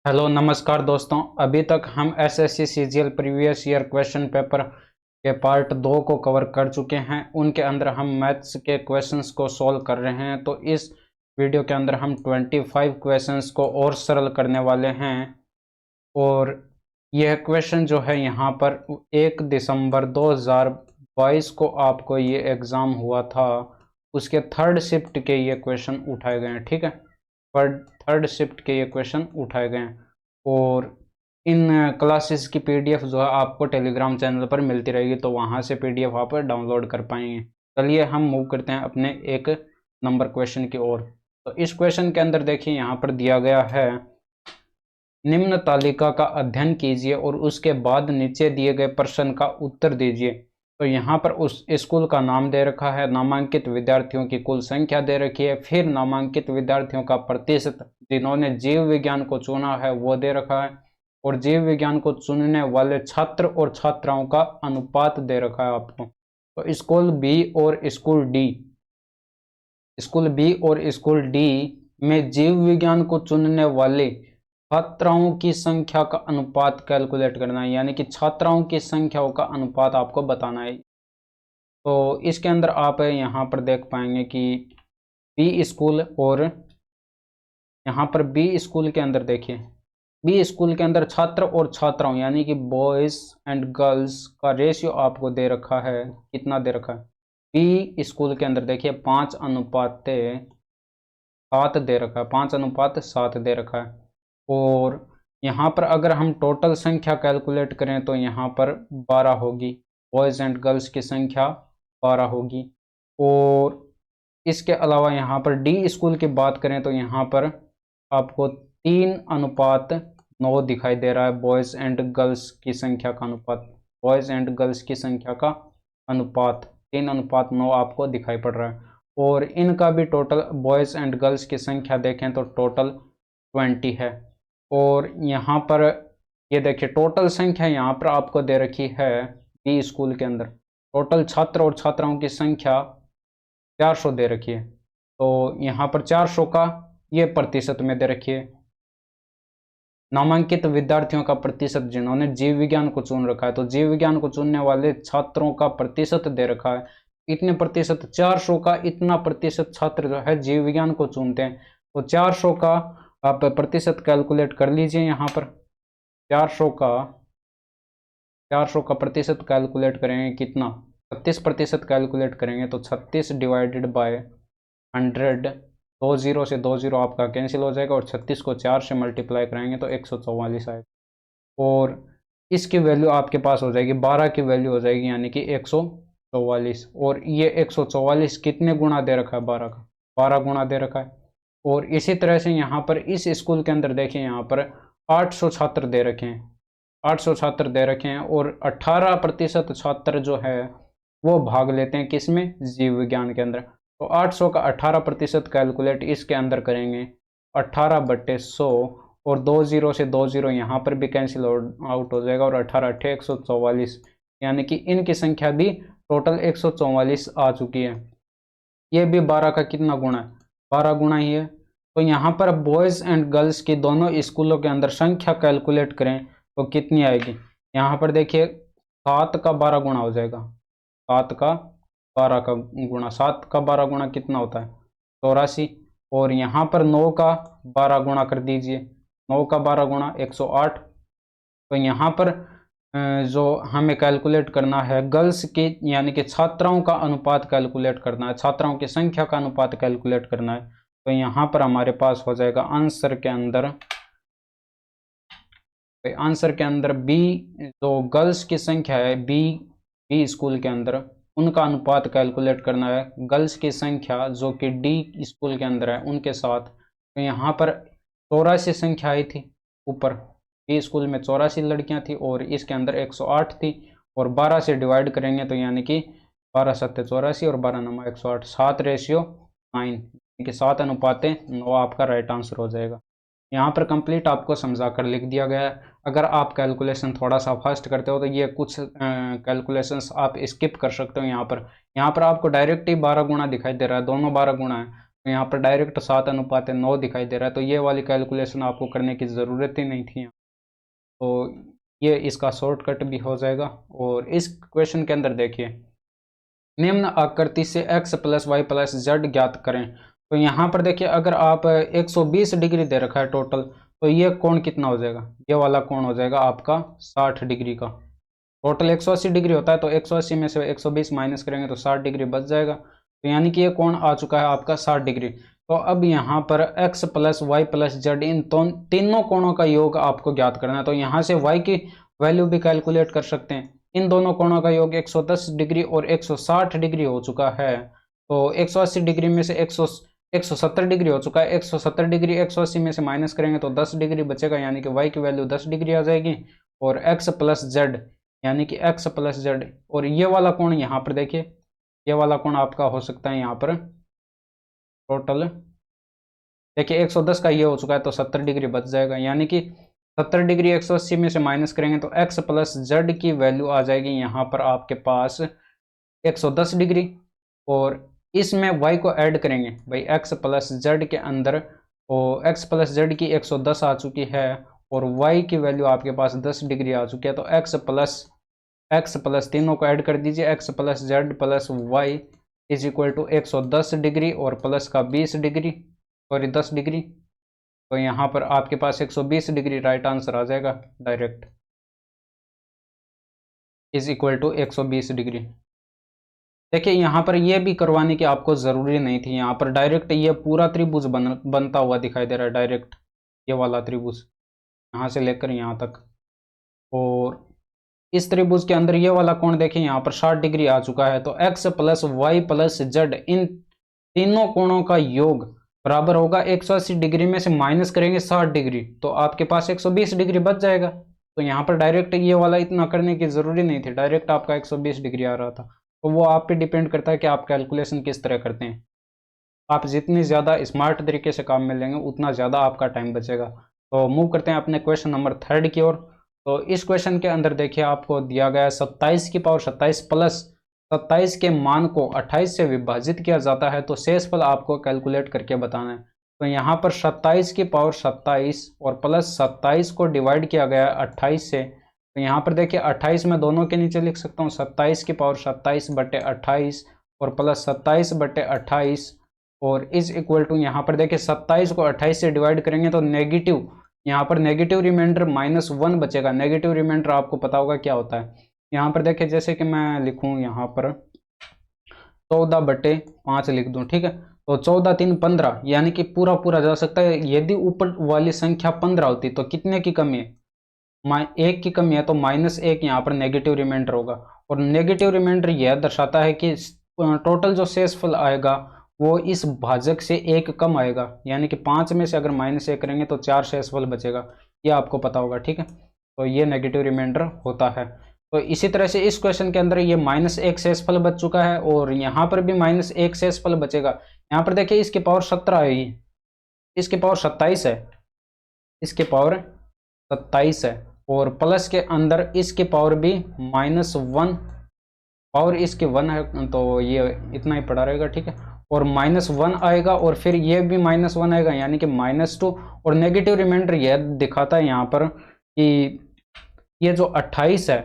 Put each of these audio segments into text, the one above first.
Hello नमस्कार दोस्तों। अभी तक हम SSC CGL previous year question paper के पार्ट 2 को कवर कर चुके हैं। उनके अंदर हम मैथ्स के क्वेश्चंस को सॉल्व कर रहे हैं। तो इस वीडियो के अंदर हम 25 क्वेश्चंस को और सरल करने वाले हैं। और यह क्वेश्चन जो है यहाँ पर 1 दिसंबर 2022 को आपको ये एग्ज़ाम हुआ था, उसके थर्ड शिफ्ट के ये क्वेश्चन उठाए गए हैं। ठीक है, पर थर्ड शिफ्ट के ये क्वेश्चन उठाए गए हैं। और इन क्लासेस की पीडीएफ जो है आपको टेलीग्राम चैनल पर मिलती रहेगी, तो वहाँ से पीडीएफ आप डाउनलोड कर पाएंगे। चलिए हम मूव करते हैं अपने एक नंबर क्वेश्चन की ओर। तो इस क्वेश्चन के अंदर देखिए यहाँ पर दिया गया है, निम्न तालिका का अध्ययन कीजिए और उसके बाद नीचे दिए गए प्रश्न का उत्तर दीजिए। तो यहाँ पर उस स्कूल का नाम दे रखा है, नामांकित विद्यार्थियों की कुल संख्या दे रखी है, फिर नामांकित विद्यार्थियों का प्रतिशत जिन्होंने जीव विज्ञान को चुना है वो दे रखा है, और जीव विज्ञान को चुनने वाले छात्र और छात्राओं का अनुपात दे रखा है आपको। तो स्कूल बी और स्कूल डी में जीव विज्ञान को चुनने वाले छात्राओं की संख्या का अनुपात कैलकुलेट करना है, यानी कि छात्राओं की संख्याओं का अनुपात आपको बताना है। तो इसके अंदर आप यहाँ पर देख पाएंगे कि बी स्कूल, और यहाँ पर बी स्कूल के अंदर देखिए, बी स्कूल के अंदर छात्र और छात्राओं यानी कि बॉयज़ एंड गर्ल्स का रेशियो आपको दे रखा है। कितना दे रखा है? बी स्कूल के अंदर देखिए 5:7 दे रखा है, 5:7 दे रखा है। और यहाँ पर अगर हम टोटल संख्या कैलकुलेट करें तो यहाँ पर 12 होगी, बॉयज़ एंड गर्ल्स की संख्या 12 होगी। और इसके अलावा यहाँ पर डी स्कूल की बात करें तो यहाँ पर आपको 3:9 दिखाई दे रहा है, बॉयज़ एंड गर्ल्स की संख्या का अनुपात, बॉयज़ एंड गर्ल्स की संख्या का अनुपात 3:9 आपको दिखाई पड़ रहा है। और इनका भी टोटल बॉयज़ एंड गर्ल्स की संख्या देखें तो टोटल 20 है। और यहाँ पर ये देखिए टोटल संख्या यहाँ पर आपको दे रखी है बी स्कूल के अंदर, टोटल छात्र और छात्राओं की संख्या 400 दे रखी है। तो यहाँ पर 400 का ये प्रतिशत में दे रखी है। नामांकित विद्यार्थियों का प्रतिशत जिन्होंने जीव विज्ञान को चुन रखा है, तो जीव विज्ञान को चुनने वाले छात्रों का प्रतिशत दे रखा है इतने प्रतिशत, 400 का इतना प्रतिशत छात्र जो है जीव विज्ञान को चुनते हैं। तो 400 का आप प्रतिशत कैलकुलेट कर लीजिए। यहाँ पर 400 का प्रतिशत कैलकुलेट करेंगे कितना, 36% कैलकुलेट करेंगे तो 36 डिवाइडेड बाय 100, 2 0 से 2 0 आपका कैंसिल हो जाएगा, और 36 को 4 से मल्टीप्लाई कराएंगे तो 144 आएगा। और इसकी वैल्यू आपके पास हो जाएगी 12 की वैल्यू हो जाएगी, यानी कि 144। और ये 144 कितने गुना दे रखा है? 12 का, 12 गुना दे रखा है। और इसी तरह से यहाँ पर इस स्कूल के अंदर देखिए यहाँ पर 800 छात्र दे रखे हैं, 800 छात्र दे रखे हैं, और 18% छात्र जो है वो भाग लेते हैं किसमें? जीव विज्ञान के अंदर। तो 800 का 18% कैलकुलेट इसके अंदर करेंगे 18/100, और 2 0 से 2 0 यहाँ पर भी कैंसिल आउट हो जाएगा, और 18 8 144, यानी कि इनकी संख्या भी टोटल 144 आ चुकी है। ये भी 12 का कितना गुना है? 12 गुना ही है। तो यहाँ पर बॉयज़ एंड गर्ल्स की दोनों स्कूलों के अंदर संख्या कैलकुलेट करें तो कितनी आएगी? यहाँ पर देखिए 7 का 12 गुना हो जाएगा, 7 का 12 का गुना, 7 का 12 गुना कितना होता है? 84। और यहाँ पर 9 का 12 गुना कर दीजिए, 9 का 12 गुना 108। तो यहाँ पर जो हमें कैलकुलेट करना है गर्ल्स की यानी कि छात्राओं का अनुपात कैलकुलेट करना है, छात्राओं की संख्या का अनुपात कैलकुलेट करना है। तो यहाँ पर हमारे पास हो जाएगा आंसर के अंदर बी, जो गर्ल्स की संख्या है बी स्कूल के अंदर, उनका अनुपात कैलकुलेट करना है गर्ल्स की संख्या जो कि डी स्कूल के अंदर है उनके साथ। तो यहाँ पर 84 संख्या आई थी ऊपर, बी स्कूल में 84 लड़कियां थी और इसके अंदर 108 थी, और 12 से डिवाइड करेंगे तो यानी कि 12 7 84 और 12 9 108, 7:9, यानी कि 7:9 आपका राइट आंसर हो जाएगा। यहाँ पर कंप्लीट आपको समझा कर लिख दिया गया है। अगर आप कैलकुलेशन थोड़ा सा फास्ट करते हो तो ये कुछ कैलकुलेशंस आप स्किप कर सकते हो। यहाँ पर आपको डायरेक्ट ही 12 गुना दिखाई दे रहा है, दोनों 12 गुना है। तो यहाँ पर डायरेक्ट 7:9 दिखाई दे रहा है, तो ये वाली कैलकुलेशन आपको करने की ज़रूरत ही नहीं थी। तो ये इसका शॉर्टकट भी हो जाएगा। और इस क्वेश्चन के अंदर देखिए, निम्न आकृति से x plus y plus z ज्ञात करें। तो यहाँ पर देखिए, अगर आप 120 डिग्री दे रखा है टोटल, तो ये कोण कितना हो जाएगा, ये वाला कोण हो जाएगा आपका 60 डिग्री का। टोटल 180 डिग्री होता है, तो 180 में से 120 माइनस करेंगे तो 60 डिग्री बच जाएगा। तो यानी कि ये कोण आ चुका है आपका 60 डिग्री। तो अब यहाँ पर x plus y plus z, इन तीनों कोणों का योग आपको ज्ञात करना है। तो यहाँ से y की वैल्यू भी कैलकुलेट कर सकते हैं। इन दोनों कोणों का योग 110 डिग्री और 160 डिग्री हो चुका है। तो 180 डिग्री में से 170 डिग्री हो चुका है। 170 डिग्री 180 में से माइनस करेंगे तो 10 डिग्री बचेगा, यानी कि y की वैल्यू 10 डिग्री आ जाएगी। और x प्लस जेड, यानी कि x प्लस जेड, और ये वाला कोण यहाँ पर देखिए, ये वाला कोण आपका हो सकता है यहाँ पर टोटल देखिए 110 का ये हो चुका है, तो 70 डिग्री बच जाएगा। यानी कि 70 डिग्री 180 में से माइनस करेंगे तो x प्लस जेड की वैल्यू आ जाएगी यहाँ पर आपके पास 110 डिग्री। और इसमें y को ऐड करेंगे भाई, x प्लस जेड के अंदर, तो x प्लस जेड की 110 आ चुकी है और y की वैल्यू आपके पास 10 डिग्री आ चुकी है। तो x प्लस तीनों को ऐड कर दीजिए, x plus z plus y is equal to 110 degree और प्लस का 20 डिग्री और 10 डिग्री। तो यहाँ पर आपके पास 120 डिग्री राइट आंसर आ जाएगा direct, is equal to 120 degree. देखिए यहाँ पर ये भी करवाने की आपको ज़रूरी नहीं थी, यहाँ पर डायरेक्ट ये पूरा त्रिभुज बनता हुआ दिखाई दे रहा है, डायरेक्ट ये वाला त्रिभुज यहाँ से लेकर यहाँ तक। और इस त्रिभुज के अंदर ये वाला कोण देखिए यहाँ पर 60 डिग्री आ चुका है। तो x plus y plus z, इन तीनों कोणों का योग बराबर होगा 180 डिग्री में से माइनस करेंगे 60 डिग्री, तो आपके पास 120 डिग्री बच जाएगा। तो यहाँ पर डायरेक्ट ये वाला इतना करने की ज़रूरी नहीं थी, डायरेक्ट आपका 120 डिग्री आ रहा था। तो वो आप पे डिपेंड करता है कि आप कैलकुलेशन किस तरह करते हैं। आप जितनी ज़्यादा स्मार्ट तरीके से काम में लेंगे उतना ज़्यादा आपका टाइम बचेगा। तो मूव करते हैं अपने क्वेश्चन नंबर 3 की ओर। तो इस क्वेश्चन के अंदर देखिए, आपको दिया गया है 27 की पावर 27 प्लस 27 के मान को 28 से विभाजित किया जाता है, तो शेषफल आपको कैलकुलेट करके बताना है। तो यहाँ पर 27 की पावर 27 और प्लस 27 को डिवाइड किया गया है 28 से। तो यहाँ पर देखिए 28 में दोनों के नीचे लिख सकता हूँ 27 की पावर 27 बटे 28 और प्लस 27 बटे 28 और इज इक्वल टू, यहाँ पर देखिए 27 को 28 से डिवाइड करेंगे तो नेगेटिव, यहाँ पर नेगेटिव रिमाइंडर -1 बचेगा। नेगेटिव रिमाइंडर आपको पता होगा क्या होता है। यहाँ पर देखिए, जैसे कि मैं लिखूँ यहाँ पर 14/5 लिख दूँ, ठीक है। तो 14 3 15, यानी कि पूरा पूरा जा सकता है। यदि ऊपर वाली संख्या 15 होती तो कितने की कमी है, 1 की कमी है, तो -1 यहाँ पर नेगेटिव रिमाइंडर होगा। और नेगेटिव रिमाइंडर यह दर्शाता है कि टोटल जो शेषफल आएगा वो इस भाजक से 1 कम आएगा, यानी कि 5 में से अगर -1 करेंगे तो 4 शेषफल बचेगा, ये आपको पता होगा, ठीक है। तो ये नेगेटिव रिमाइंडर होता है। तो इसी तरह से इस क्वेश्चन के अंदर ये -1 शेषफल बच चुका है और यहाँ पर भी -1 शेषफल बचेगा। यहाँ पर देखिए इसकी पावर 17 आएगी, इसकी पावर 27 है, इसकी पावर 27 है और प्लस के अंदर इसकी पावर भी -1, पावर इसकी 1 है, तो ये इतना ही पड़ा रहेगा, ठीक है। और -1 आएगा और फिर ये भी -1 आएगा, यानी कि -2। और नेगेटिव रिमाइंडर यह दिखाता है यहाँ पर कि ये जो 28 है,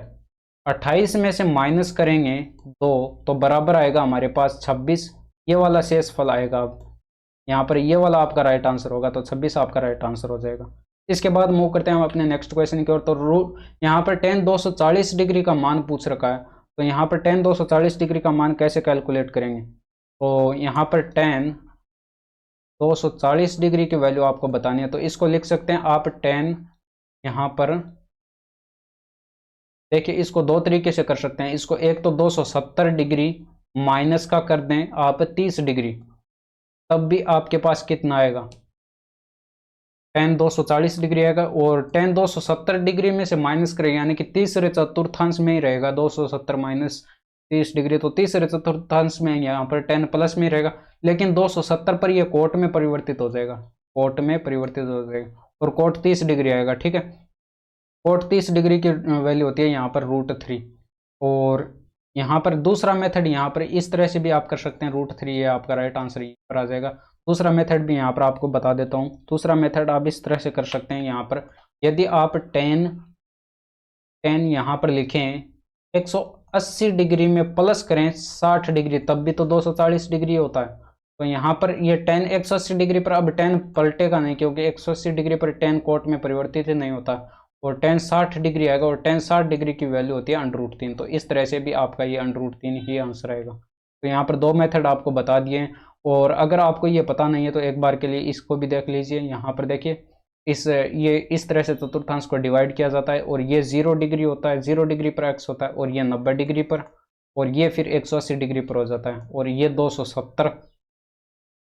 28 में से माइनस करेंगे 2 तो बराबर आएगा हमारे पास 26, ये वाला शेषफल आएगा। अब यहाँ पर ये वाला आपका राइट आंसर होगा, तो 26 आपका राइट आंसर हो जाएगा। इसके बाद मूव करते हैं हम अपने नेक्स्ट क्वेश्चन की ओर। तो यहाँ पर tan 240 डिग्री का मान पूछ रखा है, तो यहाँ पर tan 240 डिग्री का मान कैसे कैलकुलेट करेंगे। तो यहाँ पर tan 240 डिग्री की वैल्यू आपको बतानी है, तो इसको लिख सकते हैं आप tan, यहाँ पर देखिए इसको दो तरीके से कर सकते हैं। इसको एक तो 270 डिग्री माइनस का कर दें आप 30 डिग्री, तब भी आपके पास कितना आएगा, tan 240 डिग्री आएगा। और tan 270 डिग्री में से माइनस करें, यानी कि तीसरे चतुर्थांश में ही रहेगा। 270 माइनस 30 डिग्री, तो तीसरे चतुर्थांश में यहाँ पर tan प्लस में रहेगा, लेकिन 270 पर यह कोट में परिवर्तित हो जाएगा, कोट में परिवर्तित हो जाएगा और कोट 30 डिग्री आएगा, ठीक है। कोट 30 डिग्री की वैल्यू होती है यहाँ पर √3। और यहाँ पर दूसरा मेथड, यहाँ पर इस तरह से भी आप कर सकते हैं √3, ये आपका राइट आंसर यहाँ पर आ जाएगा। दूसरा मेथड भी यहाँ पर आपको बता देता हूँ। दूसरा मेथड आप इस तरह से कर सकते हैं। यहाँ पर यदि आप टेन यहाँ पर लिखें 180 डिग्री में प्लस करें 60 डिग्री, तब भी तो 240 डिग्री होता है। तो यहाँ पर ये टेन 180 डिग्री पर अब टेन पलटेगा नहीं, क्योंकि 180 डिग्री पर टेन कोट में परिवर्तित नहीं होता, और टेन 60 डिग्री आएगा, और टेन 60 डिग्री की वैल्यू होती है √3। तो इस तरह से भी आपका ये √3 ही आंसर आएगा। तो यहाँ पर दो मेथड आपको बता दिए। और अगर आपको ये पता नहीं है तो एक बार के लिए इसको भी देख लीजिए। यहाँ पर देखिए ये इस तरह से चतुर्थांश को डिवाइड किया जाता है, और ये 0 डिग्री होता है, 0 डिग्री पर x होता है, और ये 90 डिग्री पर, और ये फिर 180 डिग्री पर हो जाता है, और ये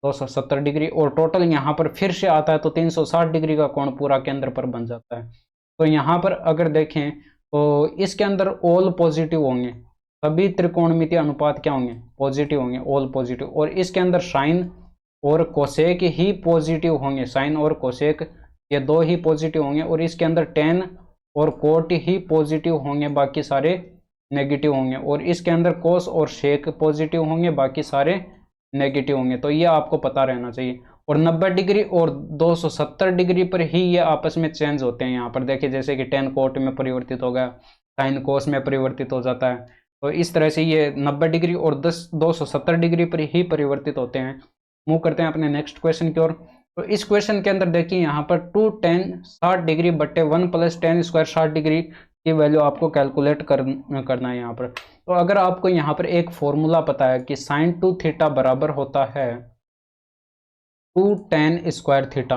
270 डिग्री, और टोटल यहाँ पर फिर से आता है तो 360 डिग्री का कोण पूरा केंद्र पर बन जाता है। तो यहाँ पर अगर देखें तो इसके अंदर ऑल पॉजिटिव होंगे, सभी त्रिकोणमितीय अनुपात क्या होंगे, पॉजिटिव होंगे, ऑल पॉजिटिव। और इसके अंदर साइन और कोसेक ही पॉजिटिव होंगे, साइन और कोसेक ये दो ही पॉजिटिव होंगे। और इसके अंदर टेन और कोट ही पॉजिटिव होंगे, बाकी सारे नेगेटिव होंगे। और इसके अंदर कोस और शेक पॉजिटिव होंगे, बाकी सारे नेगेटिव होंगे। तो ये आपको पता रहना चाहिए। और 90 डिग्री और 270 डिग्री पर ही ये आपस में चेंज होते हैं। यहाँ पर देखिए जैसे कि टेन कोट में परिवर्तित हो गया, साइन कोस में परिवर्तित हो जाता है। तो इस तरह से ये 90 डिग्री और 270 डिग्री पर ही परिवर्तित होते हैं। मूव करते हैं अपने नेक्स्ट क्वेश्चन की ओर। तो इस क्वेश्चन के अंदर देखिए यहाँ पर 2 tan 60 डिग्री बट्टे 1 + tan स्क्वायर 60 डिग्री की वैल्यू आपको कैलकुलेट करना है यहाँ पर। तो अगर आपको यहाँ पर एक फॉर्मूला पता है कि sin 2 थीटा बराबर होता है 2 tan square theta,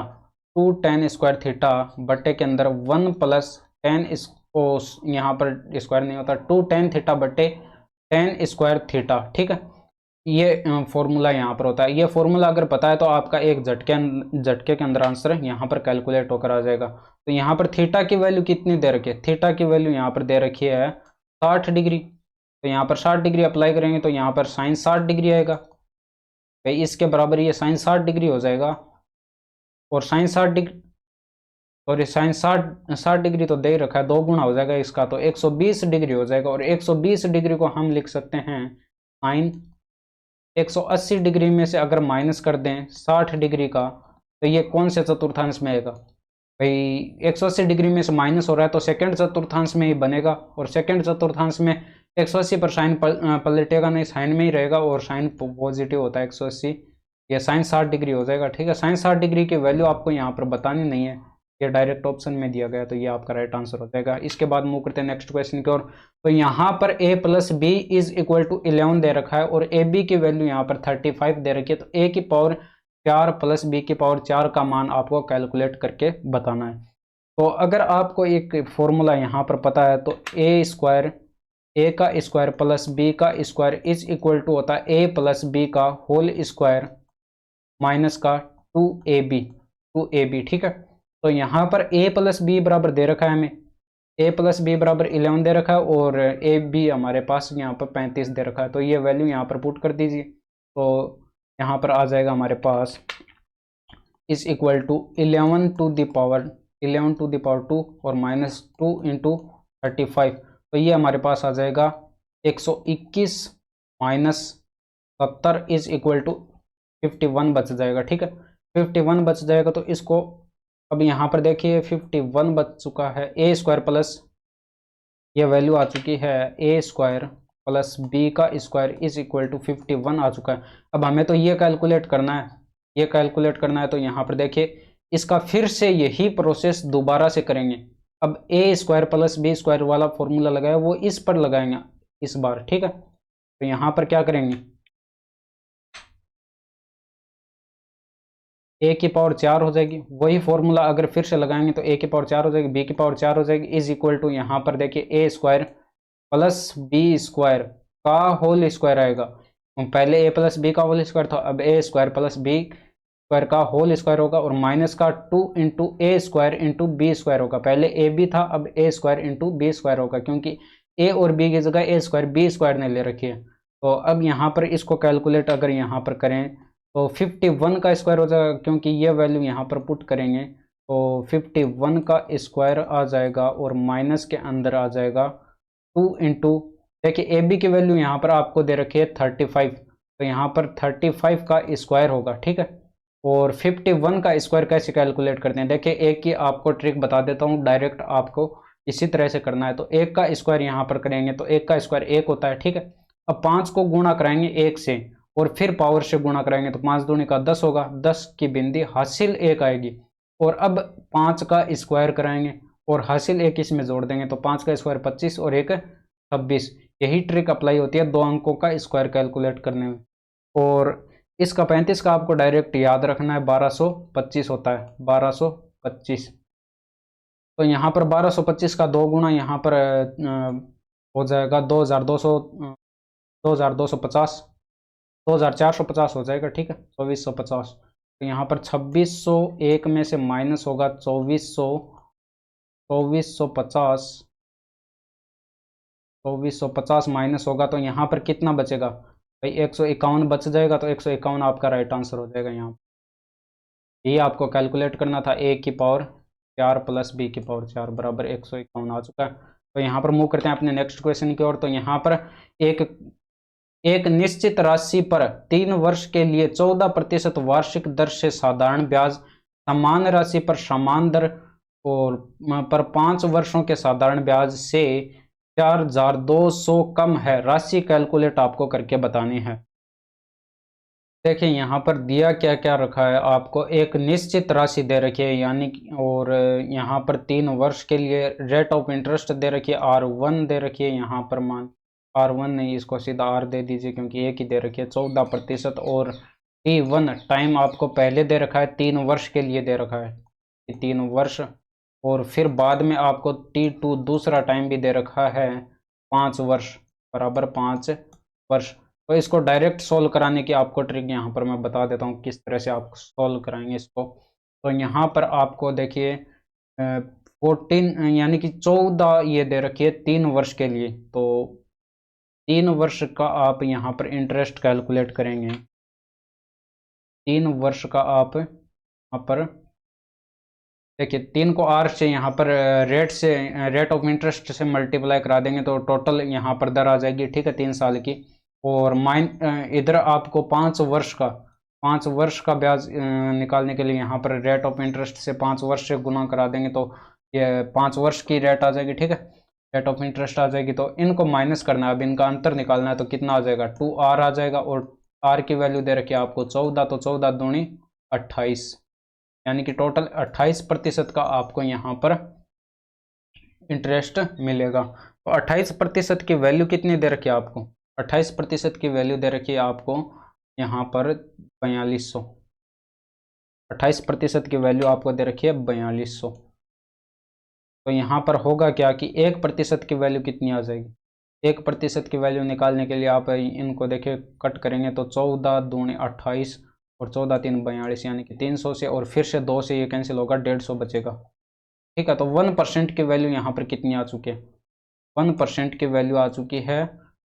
2 tan square theta बट्टे के अंदर 1 + tan यहाँ पर स्क्वायर नहीं होता, 2 tan थीटा बट्टे tan स्क्वायर थीटा, ठीक है। ये फॉर्मूला यहाँ पर होता है। ये फॉर्मूला अगर पता है तो आपका एक झटके के अंदर आंसर यहाँ पर कैलकुलेट होकर आ जाएगा। तो यहाँ पर थीटा की वैल्यू कितनी दे रखी है, थीटा की वैल्यू यहाँ पर दे रखी है 60 डिग्री। तो यहाँ पर 60 डिग्री अप्लाई करेंगे तो यहाँ पर साइन 60 डिग्री आएगा भाई, इसके बराबर ये साइन 60 डिग्री हो जाएगा। और साइन 60 डिग्री और साइन 60 डिग्री तो दे रखा है, 2 गुना हो जाएगा इसका, तो 120 डिग्री हो जाएगा। और 120 डिग्री को हम लिख सकते हैं साइन 180 डिग्री में से अगर माइनस कर दें 60 डिग्री का, तो ये कौन से चतुर्थांश में आएगा भाई, 180 डिग्री में से माइनस हो रहा है तो सेकंड चतुर्थांश में ही बनेगा। और सेकंड चतुर्थांश में 180 पर साइन पलटेगा नहीं, साइन में ही रहेगा, और साइन पॉजिटिव होता है 180, ये साइन 60 डिग्री हो जाएगा, ठीक है। साइन 60 डिग्री की वैल्यू आपको यहाँ पर बतानी नहीं है, ये डायरेक्ट ऑप्शन में दिया गया, तो ये आपका राइट आंसर हो जाएगा। इसके बाद मूव करते हैं नेक्स्ट क्वेश्चन की ओर। तो यहाँ पर a + b = 11 दे रखा है, और ए बी की वैल्यू यहाँ पर 35 दे रखी है। तो a की पावर 4 + b की पावर 4 का मान आपको कैलकुलेट करके बताना है। तो अगर आपको एक फॉर्मूला यहाँ पर पता है तो a का स्क्वायर प्लस b का स्क्वायर = होता है a + b का होल स्क्वायर माइनस का 2ab, ठीक है। तो यहाँ पर a + b बराबर दे रखा है हमें, a + b बराबर 11 दे रखा है, और ए बी हमारे पास यहाँ पर 35 दे रखा है। तो ये वैल्यू यहाँ पर पुट कर दीजिए, तो यहाँ पर आ जाएगा हमारे पास = 11 to the power 2 और -2 × 35। तो ये हमारे पास आ जाएगा 121 - 70 = 51 बच जाएगा, ठीक है। 51 बच जाएगा, तो इसको अब यहाँ पर देखिए 51 बच चुका है। a स्क्वायर प्लस ये वैल्यू आ चुकी है a स्क्वायर प्लस b का स्क्वायर = 51 आ चुका है। अब हमें तो ये कैलकुलेट करना है, ये कैलकुलेट करना है। तो यहाँ पर देखिए इसका फिर से यही प्रोसेस दोबारा से करेंगे। अब a square plus b square वाला फॉर्मूला लगाया वो इस पर लगाएंगे इस बार, ठीक है। तो यहाँ पर क्या करेंगे, a की पावर 4 हो जाएगी, वही फॉर्मूला अगर फिर से लगाएंगे तो a की पावर 4 हो जाएगी, b की पावर 4 हो जाएगी, = यहाँ पर देखिए a square plus b square का होल स्क्वायर आएगा। पहले a + b का होल स्क्वायर था, अब a square plus b square का होल स्क्वायर होगा, और माइनस का 2 × a स्क्वायर × b स्क्वायर होगा। पहले a b था, अब a स्क्वायर × b स्क्वायर होगा, क्योंकि a और b की जगह a स्क्वायर b स्क्वायर ने ले रखी है। तो अब यहाँ पर इसको कैलकुलेट अगर यहाँ पर करें तो 51 का स्क्वायर हो जाएगा, क्योंकि ये वैल्यू यहाँ पर पुट करेंगे तो 51 का स्क्वायर आ जाएगा, और माइनस के अंदर आ जाएगा 2 × देखिए ए बी की वैल्यू यहाँ पर आपको दे रखी है 35, तो यहाँ पर 35 का स्क्वायर होगा, ठीक है। और 51 का स्क्वायर कैसे कैलकुलेट करते हैं, देखिए एक की आपको ट्रिक बता देता हूँ, डायरेक्ट आपको इसी तरह से करना है। तो एक का स्क्वायर यहाँ पर करेंगे तो एक का स्क्वायर एक होता है, ठीक है। अब 5 को गुणा कराएंगे एक से और फिर पावर से गुणा कराएंगे तो 5 दूनी का 10 होगा, 10 की बिंदी हासिल एक आएगी। और अब 5 का स्क्वायर कराएंगे और हासिल एक इसमें जोड़ देंगे तो 5 का स्क्वायर 25 और एक 26। यही ट्रिक अप्लाई होती है दो अंकों का स्क्वायर कैलकुलेट करने में। और इसका 35 का आपको डायरेक्ट याद रखना है, 1225 होता है, 1225। तो यहाँ पर 1225 का दो गुणा यहाँ पर हो जाएगा 2200, 2250, 2450 हो जाएगा, ठीक है, 2450। तो यहाँ पर 2601 में से माइनस होगा 2450, 2450 माइनस होगा तो यहाँ पर कितना बचेगा भाई, 151 बच जाएगा। तो 151 आपका राइट आंसर हो जाएगा। यहाँ ये आपको कैलकुलेट करना था, a की पावर 4 प्लस b की पावर 4 बराबर 151 आ चुका है। तो यहाँ पर मूव करते हैं अपने नेक्स्ट क्वेश्चन की ओर। तो यहाँ पर एक एक निश्चित राशि पर 3 वर्ष के लिए 14% वार्षिक दर से साधारण ब्याज, समान राशि पर समान दर और पर 5 वर्षों के साधारण ब्याज से 4200 कम है, राशि कैलकुलेट आपको करके बतानी है। देखिए यहाँ पर दिया क्या क्या रखा है आपको, एक निश्चित राशि दे रखी है यानी, और यहाँ पर 3 वर्ष के लिए रेट ऑफ इंटरेस्ट दे रखी है, R1 दे रखी है, यहाँ पर मान R1 नहीं, इसको सीधा R दे दीजिए क्योंकि एक ही दे रखी है 14%। और T1 टाइम आपको पहले दे रखा है, 3 वर्ष के लिए दे रखा है, 3 वर्ष। और फिर बाद में आपको T2 दूसरा टाइम भी दे रखा है 5 वर्ष बराबर 5 वर्ष। तो इसको डायरेक्ट सोल्व कराने की आपको ट्रिक यहाँ पर मैं बता देता हूँ किस तरह से आप सोल्व कराएंगे इसको। तो यहाँ पर आपको देखिए 14 यानी कि 14 ये दे रखिए 3 वर्ष के लिए। तो 3 वर्ष का आप यहाँ पर इंटरेस्ट कैलकुलेट करेंगे, 3 वर्ष का आप यहाँ पर देखिए 3 को R से यहाँ पर रेट ऑफ इंटरेस्ट से मल्टीप्लाई करा देंगे तो टोटल यहाँ पर दर आ जाएगी, ठीक है, 3 साल की। और इधर आपको 5 वर्ष का ब्याज निकालने के लिए यहाँ पर रेट ऑफ इंटरेस्ट से 5 वर्ष से गुना करा देंगे तो ये 5 वर्ष की रेट आ जाएगी, ठीक है, रेट ऑफ इंटरेस्ट आ जाएगी। तो इनको माइनस करना है, अब इनका अंतर निकालना है तो कितना आ जाएगा, 2R आ जाएगा। और R की वैल्यू दे रखी है आपको 14, तो 14 दूनी 28, यानी कि टोटल 28% का आपको यहाँ पर इंटरेस्ट मिलेगा। तो 28% की वैल्यू कितनी दे रखी है आपको, 28% की वैल्यू दे रखी है आपको यहाँ पर 4200, 28% की वैल्यू आपको दे रखी है 4200। तो यहाँ पर होगा क्या कि 1% की वैल्यू कितनी आ जाएगी, 1% की वैल्यू निकालने के लिए आप इनको देखिए कट करेंगे तो 14 दूनी 28 और 14 3 42, यानी कि 300 से और फिर से 2 से ये कैंसिल होगा, 150 बचेगा, ठीक है। तो 1% की वैल्यू यहाँ पर कितनी आ चुकी है, 1% की वैल्यू आ चुकी है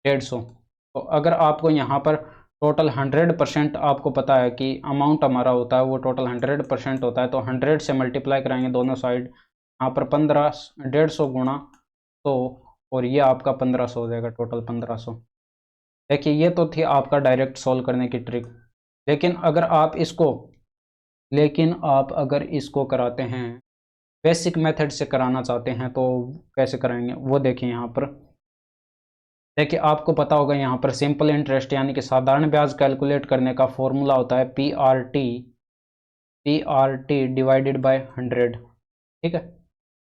150। तो अगर आपको यहाँ पर टोटल 100% आपको पता है कि अमाउंट हमारा होता है वो टोटल 100% होता है, तो 100 से मल्टीप्लाई कराएंगे दोनों साइड, यहाँ पर 150 गुणा तो, और ये आपका 1500 हो जाएगा, टोटल 1500। देखिए ये तो थी आपका डायरेक्ट सॉल्व करने की ट्रिक। लेकिन आप अगर इसको कराते हैं बेसिक मेथड से कराना चाहते हैं तो कैसे कराएंगे वो देखिए। यहाँ पर देखिए आपको पता होगा यहाँ पर सिंपल इंटरेस्ट यानी कि साधारण ब्याज कैलकुलेट करने का फॉर्मूला होता है PRT डिवाइडेड बाय 100, ठीक है।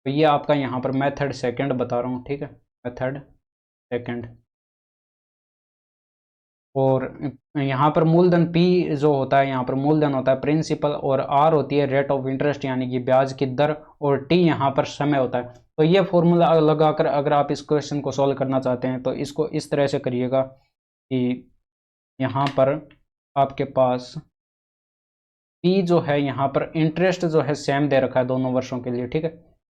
तो ये आपका यहाँ पर मेथड सेकंड बता रहा हूँ, ठीक है, मेथड सेकंड। और यहाँ पर मूलधन P जो होता है, यहाँ पर मूलधन होता है प्रिंसिपल, और R होती है रेट ऑफ इंटरेस्ट यानी कि ब्याज की दर, और T यहाँ पर समय होता है। तो ये फॉर्मूला लगाकर अगर आप इस क्वेश्चन को सॉल्व करना चाहते हैं तो इसको इस तरह से करिएगा कि यहाँ पर आपके पास P जो है यहाँ पर इंटरेस्ट जो है सेम दे रखा है दोनों वर्षों के लिए, ठीक है,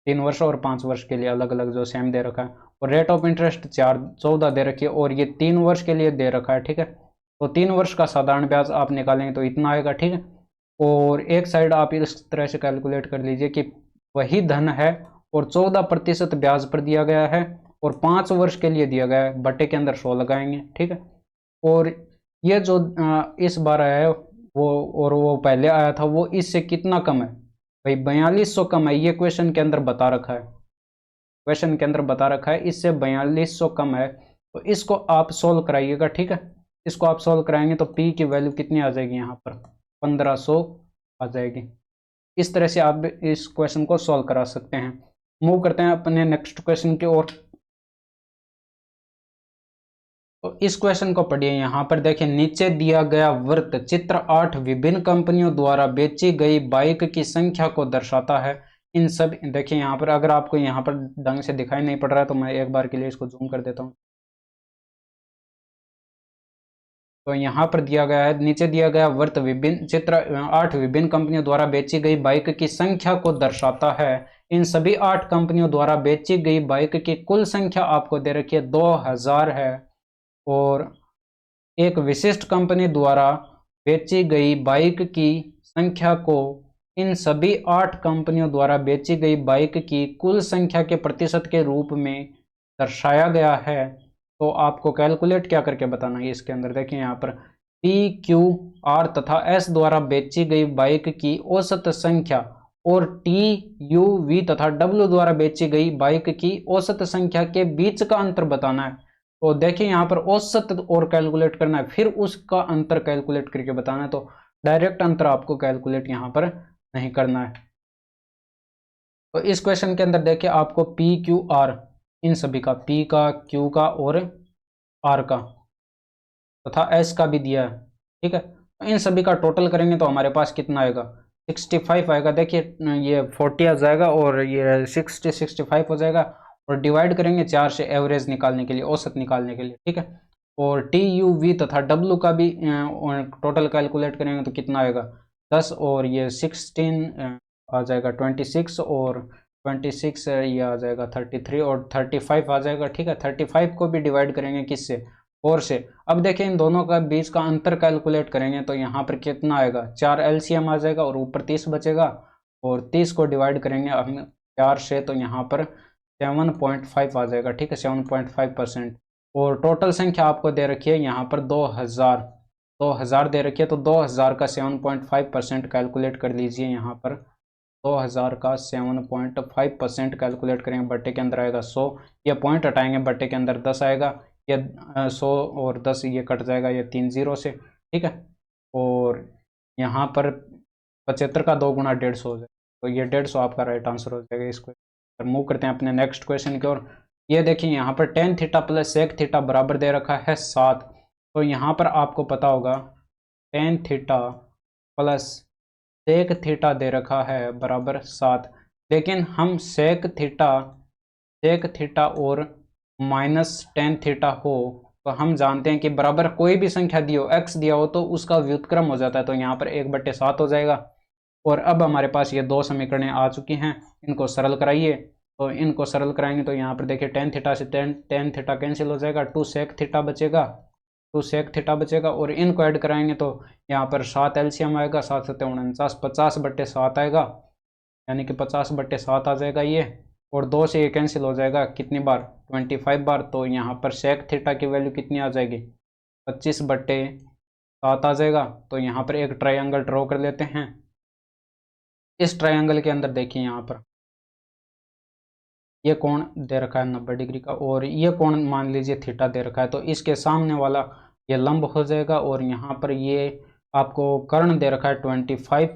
3 वर्ष और 5 वर्ष के लिए अलग अलग जो सेम दे रखा है। और रेट ऑफ इंटरेस्ट 14 दे रखी है और ये 3 वर्ष के लिए दे रखा है, ठीक है। तो 3 वर्ष का साधारण ब्याज आप निकालेंगे तो इतना आएगा, ठीक है। और एक साइड आप इस तरह से कैलकुलेट कर लीजिए कि वही धन है और 14% ब्याज पर दिया गया है और 5 वर्ष के लिए दिया गया है, बटे के अंदर 100 लगाएंगे, ठीक है। और ये जो इस बार है वो पहले आया था वो इससे कितना कम है भाई, 4200 कम है। ये क्वेश्चन के अंदर बता रखा है, क्वेश्चन के अंदर बता रखा है इससे 4200 कम है। तो इसको आप सोल्व कराइएगा, ठीक है। इसको आप सोल्व कराएंगे तो पी की वैल्यू कितनी आ जाएगी, यहाँ पर 1500 आ जाएगी। इस तरह से आप इस क्वेश्चन को सोल्व करा सकते हैं। मूव करते हैं अपने नेक्स्ट क्वेश्चन की ओर। तो इस क्वेश्चन को पढ़िए। यहाँ पर देखिए, नीचे दिया गया वृत्त चित्र 8 विभिन्न कंपनियों द्वारा बेची गई बाइक की संख्या को दर्शाता है। इन सब, देखिए यहाँ पर अगर आपको यहाँ पर ढंग से दिखाई नहीं पड़ रहा है तो मैं एक बार के लिए इसको जूम कर देता हूँ। तो यहाँ पर दिया गया है, नीचे दिया गया वृत्त विभिन्न चित्र 8 विभिन्न कंपनियों द्वारा बेची गई बाइक की संख्या को दर्शाता है। इन सभी 8 कंपनियों द्वारा बेची गई बाइक की कुल संख्या आपको दे रखी है 2000 है, और एक विशिष्ट कंपनी द्वारा बेची गई बाइक की संख्या को इन सभी 8 कंपनियों द्वारा बेची गई बाइक की कुल संख्या के प्रतिशत के रूप में दर्शाया गया है। तो आपको कैलकुलेट क्या करके बताना है इसके अंदर। देखिए यहाँ पर पी, क्यू, आर तथा एस द्वारा बेची गई बाइक की औसत संख्या और टी, यू, वी तथा डब्ल्यू द्वारा बेची गई बाइक की औसत संख्या के बीच का अंतर बताना है। तो देखिए यहाँ पर औसत और कैलकुलेट करना है, फिर उसका अंतर कैलकुलेट करके बताना है। तो डायरेक्ट अंतर आपको कैलकुलेट यहाँ पर नहीं करना है। तो इस क्वेश्चन के अंदर देखिए आपको पी, क्यू, आर, इन सभी का, पी का, क्यू का और आर का तथा एस का भी दिया है, ठीक है। तो इन सभी का टोटल करेंगे तो हमारे पास कितना आएगा, 65 आएगा। देखिए ये 40 आ जाएगा और ये 65 हो जाएगा, और डिवाइड करेंगे 4 से एवरेज निकालने के लिए, औसत निकालने के लिए, ठीक है। और टी, यू, वी तथा डब्ल्यू का भी टोटल कैलकुलेट करेंगे तो कितना आएगा 10, और ये 16 आ जाएगा 26, और 26 ये आ जाएगा 33, और 35 आ जाएगा, ठीक है। 35 को भी डिवाइड करेंगे किससे, 4 से। अब देखिए इन दोनों का बीच का अंतर कैलकुलेट करेंगे तो यहाँ पर कितना आएगा, 4 एलसीएम आ जाएगा और ऊपर 30 बचेगा, और 30 को डिवाइड करेंगे हम 4 से तो यहाँ पर 7.5 आ जाएगा, ठीक है, 7.5%। और टोटल संख्या आपको दे रखी है यहाँ पर 2000 दे रखी है, तो 2000 का 7.5% कैलकुलेट कर लीजिए। यहाँ पर 2000 का 7.5% कैलकुलेट करेंगे, बट्टे के अंदर आएगा 100, ये पॉइंट हटाएंगे, बट्टे के अंदर 10 आएगा, ये 100 और 10 ये कट जाएगा, ये 3 0 से, ठीक है। और यहाँ पर 75 का 2 गुना 150 हो जाएगा, तो ये 150 आपका राइट आंसर हो जाएगा। इसको मूव करते हैं अपने नेक्स्ट क्वेश्चन की ओर। ये देखिए यहाँ पर tan theta plus sec theta बराबर दे रखा है 7। तो यहाँ पर आपको पता होगा tan theta plus sec theta दे रखा है बराबर 7, लेकिन हम sec थीटा और माइनस tan थीटा हो तो हम जानते हैं कि बराबर कोई भी संख्या दी हो, x दिया हो तो उसका व्युत्क्रम हो जाता है, तो यहाँ पर 1/7 हो जाएगा। और अब हमारे पास ये 2 समीकरणें आ चुकी हैं, इनको सरल कराइए। तो इनको सरल कराएंगे तो यहाँ पर देखिए tan थीटा से tan थीटा कैंसिल हो जाएगा, 2 sec थीटा बचेगा, और इनको ऐड कराएंगे तो यहाँ पर 7 एलसीएम आएगा, 7 7 49, 50/7 आएगा, यानी कि 50/7 आ जाएगा ये, और 2 से ये कैंसिल हो जाएगा कितनी बार, 25 बार। तो यहाँ पर sec थीटा की वैल्यू कितनी आ जाएगी, 25/7 आ जाएगा। तो यहाँ पर एक ट्रायंगल ड्रॉ कर लेते हैं। इस ट्रायंगल के अंदर देखिए यहाँ पर ये कोण दे रखा है 90 डिग्री का, और ये कोण मान लीजिए थीटा दे रखा है, तो इसके सामने वाला ये लंब हो जाएगा, और यहाँ पर ये आपको कर्ण दे रखा है 25,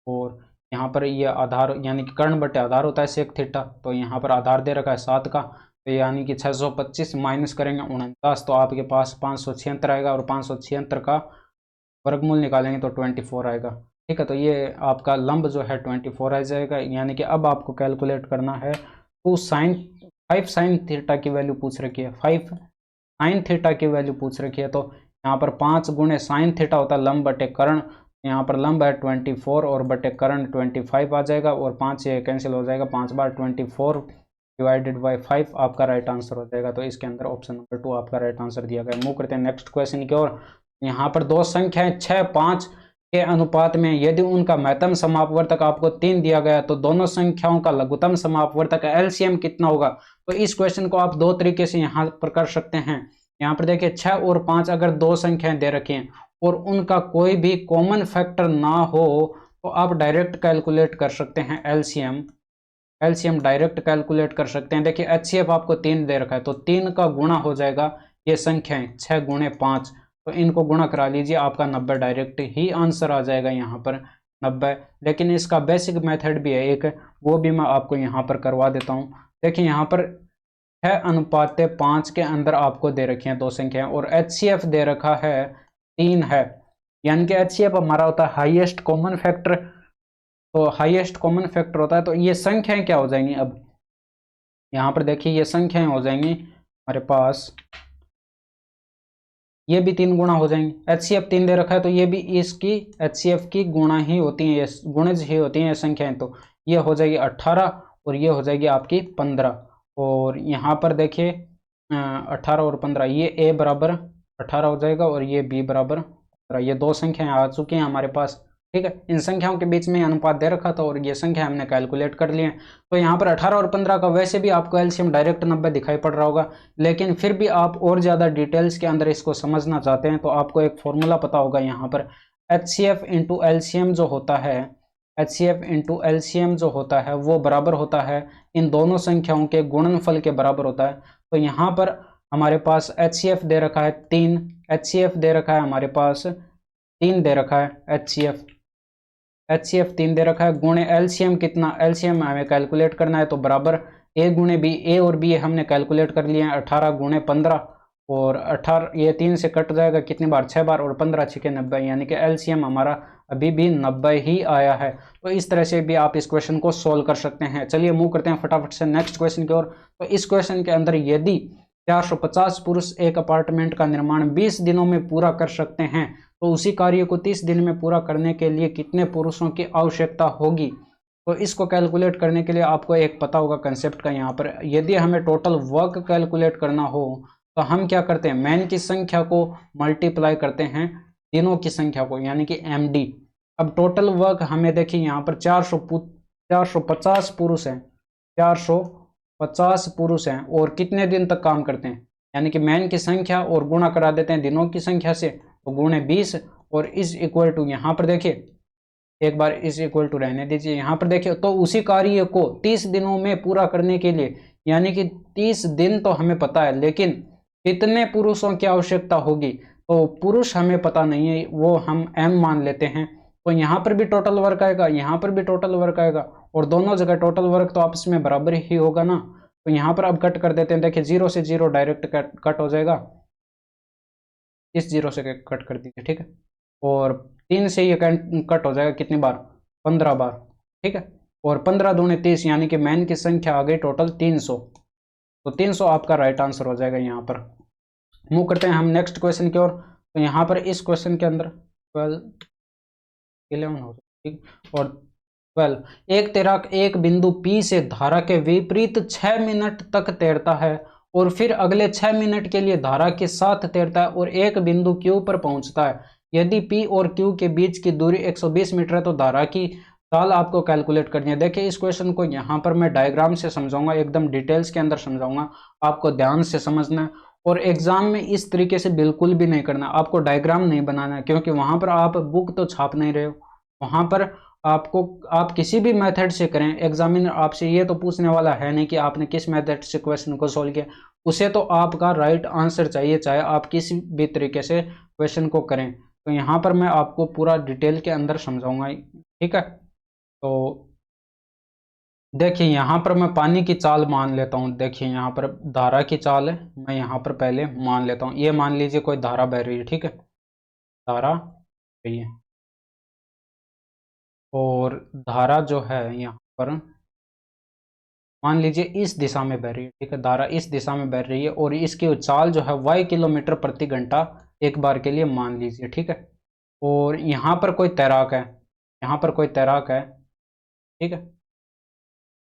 और यहाँ पर ये आधार यानी कि कर्ण बटे आधार होता है sec थीटा, तो यहाँ पर आधार दे रखा है 7 का, तो यानी कि 625 माइनस करेंगे 49, तो आपके पास 576 आएगा, और 576 का वर्गमूल निकालेंगे तो 24 आएगा, ठीक है। तो ये आपका लंब जो है 24 आ जाएगा। यानी कि अब आपको कैलकुलेट करना है 5 साइन थीटा की वैल्यू पूछ रखी है, 5 साइन थीटा की वैल्यू पूछ रखी है। तो यहाँ पर 5 गुणे साइन थीटा होता है लंब बटे कर्ण, यहाँ पर लंब है 24 और बटे कर्ण 25 आ जाएगा, और 5 से कैंसिल हो जाएगा, 5 बार 24 डिवाइडेड बाई 5 आपका राइट आंसर हो जाएगा। तो इसके अंदर ऑप्शन नंबर 2 आपका राइट आंसर दिया गया। मूव करते हैं नेक्स्ट क्वेश्चन की ओर। यहाँ पर 2 संख्याएं 6, 5 के अनुपात में यदि उनका महत्तम समापवर्तक आपको 3 दिया गया तो दोनों संख्याओं का लघुत्तम समापवर्तक एलसीएम कितना होगा। तो इस क्वेश्चन को आप 2 तरीके से यहाँ पर कर सकते हैं। यहाँ पर देखिए 6 और 5 अगर 2 संख्याएं दे रखी हैं और उनका कोई भी कॉमन फैक्टर ना हो तो आप डायरेक्ट कैलकुलेट कर सकते हैं एलसीएम डायरेक्ट कैलकुलेट कर सकते हैं। देखिए एचसीएफ आपको 3 दे रखा है तो 3 का गुणा हो जाएगा ये संख्याएं 6 गुणे 5, तो इनको गुणा करा लीजिए, आपका 90 डायरेक्ट ही आंसर आ जाएगा यहाँ पर 90। लेकिन इसका बेसिक मेथड भी है एक, वो भी मैं आपको यहाँ पर करवा देता हूँ। देखिए यहाँ पर 6:5 के अंदर आपको दे रखी हैं 2 संख्याएं और एचसीएफ दे रखा है 3 है, यानी कि एचसीएफ हमारा होता है हाईएस्ट कॉमन फैक्टर। तो हाईएस्ट कॉमन फैक्टर होता है तो ये संख्याएं क्या हो जाएंगी, अब यहाँ पर देखिए ये संख्याएं हो जाएंगी हमारे पास, ये भी 3 गुणा हो जाएंगे। एचसीएफ 3 दे रखा है तो ये भी इसकी एचसीएफ की गुणा ही होती है, ये गुणज ही होती हैं ये संख्याएं। तो ये हो जाएगी 18 और ये हो जाएगी आपकी 15। और यहाँ पर देखिए 18 और 15, ये ए बराबर 18 हो जाएगा और ये बी बराबर 15। ये 2 संख्याएं आ चुकी हैं हमारे पास, ठीक है। इन संख्याओं के बीच में अनुपात दे रखा था और ये संख्या हमने कैलकुलेट कर लिए हैं। तो यहाँ पर 18 और 15 का वैसे भी आपको एलसीएम डायरेक्ट 90 दिखाई पड़ रहा होगा, लेकिन फिर भी आप और ज़्यादा डिटेल्स के अंदर इसको समझना चाहते हैं तो आपको एक फॉर्मूला पता होगा यहाँ पर, एचसीएफ इंटू एलसीएम जो होता है, एचसीएफ इंटू एलसीएम जो होता है वो बराबर होता है इन दोनों संख्याओं के गुणनफल के बराबर होता है। तो यहाँ पर हमारे पास एचसीएफ दे रखा है 3, एचसीएफ दे रखा है हमारे पास 3 दे रखा है एचसीएफ 3 दे रखा है, गुणे एलसीएम कितना, एलसीएम हमें कैलकुलेट करना है तो बराबर ए गुणे बी, ए और बी हमने कैलकुलेट कर लिए हैं 18 गुणे 15 और 18 ये 3 से कट जाएगा कितनी बार, 6 बार, और 15 6 90, यानी कि एलसीएम हमारा अभी भी 90 ही आया है। तो इस तरह से भी आप इस क्वेश्चन को सोल्व कर सकते हैं। चलिए मूव करते हैं फटाफट से नेक्स्ट क्वेश्चन की ओर। तो इस क्वेश्चन के अंदर यदि 450 पुरुष एक अपार्टमेंट का निर्माण 20 दिनों में पूरा कर सकते हैं तो उसी कार्य को 30 दिन में पूरा करने के लिए कितने पुरुषों की आवश्यकता होगी। तो इसको कैलकुलेट करने के लिए आपको एक पता होगा कंसेप्ट का, यहाँ पर यदि हमें टोटल वर्क कैलकुलेट करना हो तो हम क्या करते हैं, मैन की संख्या को मल्टीप्लाई करते हैं दिनों की संख्या को, यानी कि एमडी। अब टोटल वर्क हमें देखिए यहाँ पर 450 पुरुष हैं, 450 पुरुष हैं और कितने दिन तक काम करते हैं, यानी कि मैन की संख्या और गुणा करा देते हैं दिनों की संख्या से, तो गुणे 20 और इस इक्वल टू, यहाँ पर देखिए एक बार इस इक्वल टू रहने दीजिए, यहाँ पर देखिए तो उसी कार्य को 30 दिनों में पूरा करने के लिए, यानी कि 30 दिन तो हमें पता है लेकिन कितने पुरुषों की आवश्यकता होगी तो पुरुष हमें पता नहीं है, वो हम एम मान लेते हैं। तो यहाँ पर भी टोटल वर्क आएगा, यहाँ पर भी टोटल वर्क आएगा और दोनों जगह टोटल वर्क तो आपस में बराबर ही होगा ना। तो यहाँ पर अब कट कर देते हैं, देखिए 0 से 0 डायरेक्ट कट हो जाएगा, इस 0 से कट कर दीजिए, ठीक है। और 3 से ये कट हो जाएगा कितनी बार, 15 बार, ठीक है। और 15 दूने 30, यानी कि मैन की संख्या आ गई टोटल 300। तो 300 आपका राइट आंसर हो जाएगा। यहाँ पर मूव करते हैं हम नेक्स्ट क्वेश्चन की ओर। तो यहाँ पर इस क्वेश्चन के अंदर 11 हो ठीक, और 12 एक तैराक एक बिंदु P से धारा के विपरीत 6 मिनट तक तैरता है और फिर अगले 6 मिनट के लिए धारा के साथ तैरता है और एक बिंदु Q पर पहुंचता है। यदि P और Q के बीच की दूरी 120 मीटर है तो धारा की चाल आपको कैलकुलेट करनी है। देखिए इस क्वेश्चन को यहाँ पर मैं डायग्राम से समझाऊंगा, एकदम डिटेल्स के अंदर समझाऊंगा, आपको ध्यान से समझना है और एग्जाम में इस तरीके से बिल्कुल भी नहीं करना, आपको डायग्राम नहीं बनाना है, क्योंकि वहां पर आप बुक तो छाप नहीं रहे हो, वहां पर आपको आप किसी भी मेथड से करें, एग्जामिनर आपसे ये तो पूछने वाला है नहीं कि आपने किस मेथड से क्वेश्चन को सोल्व किया, उसे तो आपका राइट आंसर चाहिए, चाहे आप किसी भी तरीके से क्वेश्चन को करें। तो यहाँ पर मैं आपको पूरा डिटेल के अंदर समझाऊंगा, ठीक है। तो देखिए यहाँ पर मैं पानी की चाल मान लेता हूँ, देखिए यहाँ पर धारा की चाल है, मैं यहाँ पर पहले मान लेता हूँ, ये मान लीजिए कोई धारा बह रही है, ठीक है, धारा रही है और धारा जो है यहाँ पर मान लीजिए इस दिशा में बह रही है, ठीक है, धारा इस दिशा में बह रही है और इसकी चाल जो है y किलोमीटर प्रति घंटा एक बार के लिए मान लीजिए, ठीक है। और यहाँ पर कोई तैराक है, यहाँ पर कोई तैराक है, ठीक है,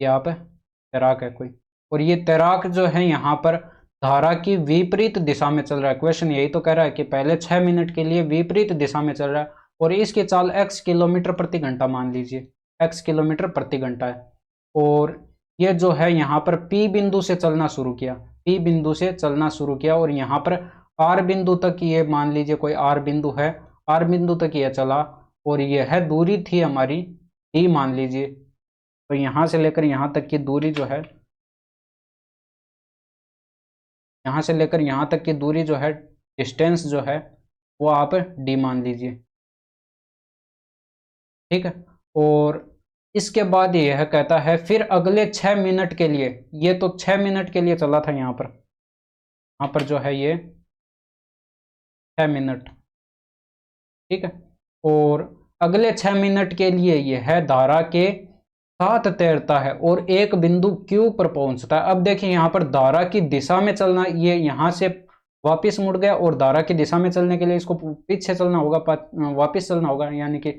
यहाँ पे तैराक है कोई, और ये तैराक जो है यहाँ पर धारा की विपरीत दिशा में चल रहा है। क्वेश्चन यही तो कह रहा है कि पहले 6 मिनट के लिए विपरीत दिशा में चल रहा है और इसकी चाल x किलोमीटर प्रति घंटा मान लीजिए, x किलोमीटर प्रति घंटा है। और ये जो है यहाँ पर P बिंदु से चलना शुरू किया, P बिंदु से चलना शुरू किया और यहाँ पर R बिंदु तक ये मान लीजिए कोई R बिंदु है आर बिंदु तक यह चला और यह दूरी थी हमारी डी मान लीजिए। तो यहाँ से लेकर यहाँ तक की दूरी जो है, यहाँ से लेकर यहाँ तक की दूरी जो है, डिस्टेंस जो है वो आप डी मान लीजिए। ठीक है। और इसके बाद यह कहता है फिर अगले 6 मिनट के लिए, ये तो 6 मिनट के लिए चला था, यहाँ पर जो है ये 6 मिनट। ठीक है। और अगले 6 मिनट के लिए यह धारा के साथ तैरता है और एक बिंदु Q पर पहुंचता है। अब देखिए यहाँ पर धारा की दिशा में चलना, ये यहाँ से वापस मुड़ गया और धारा की दिशा में चलने के लिए इसको पीछे चलना होगा, वापस चलना होगा। यानी कि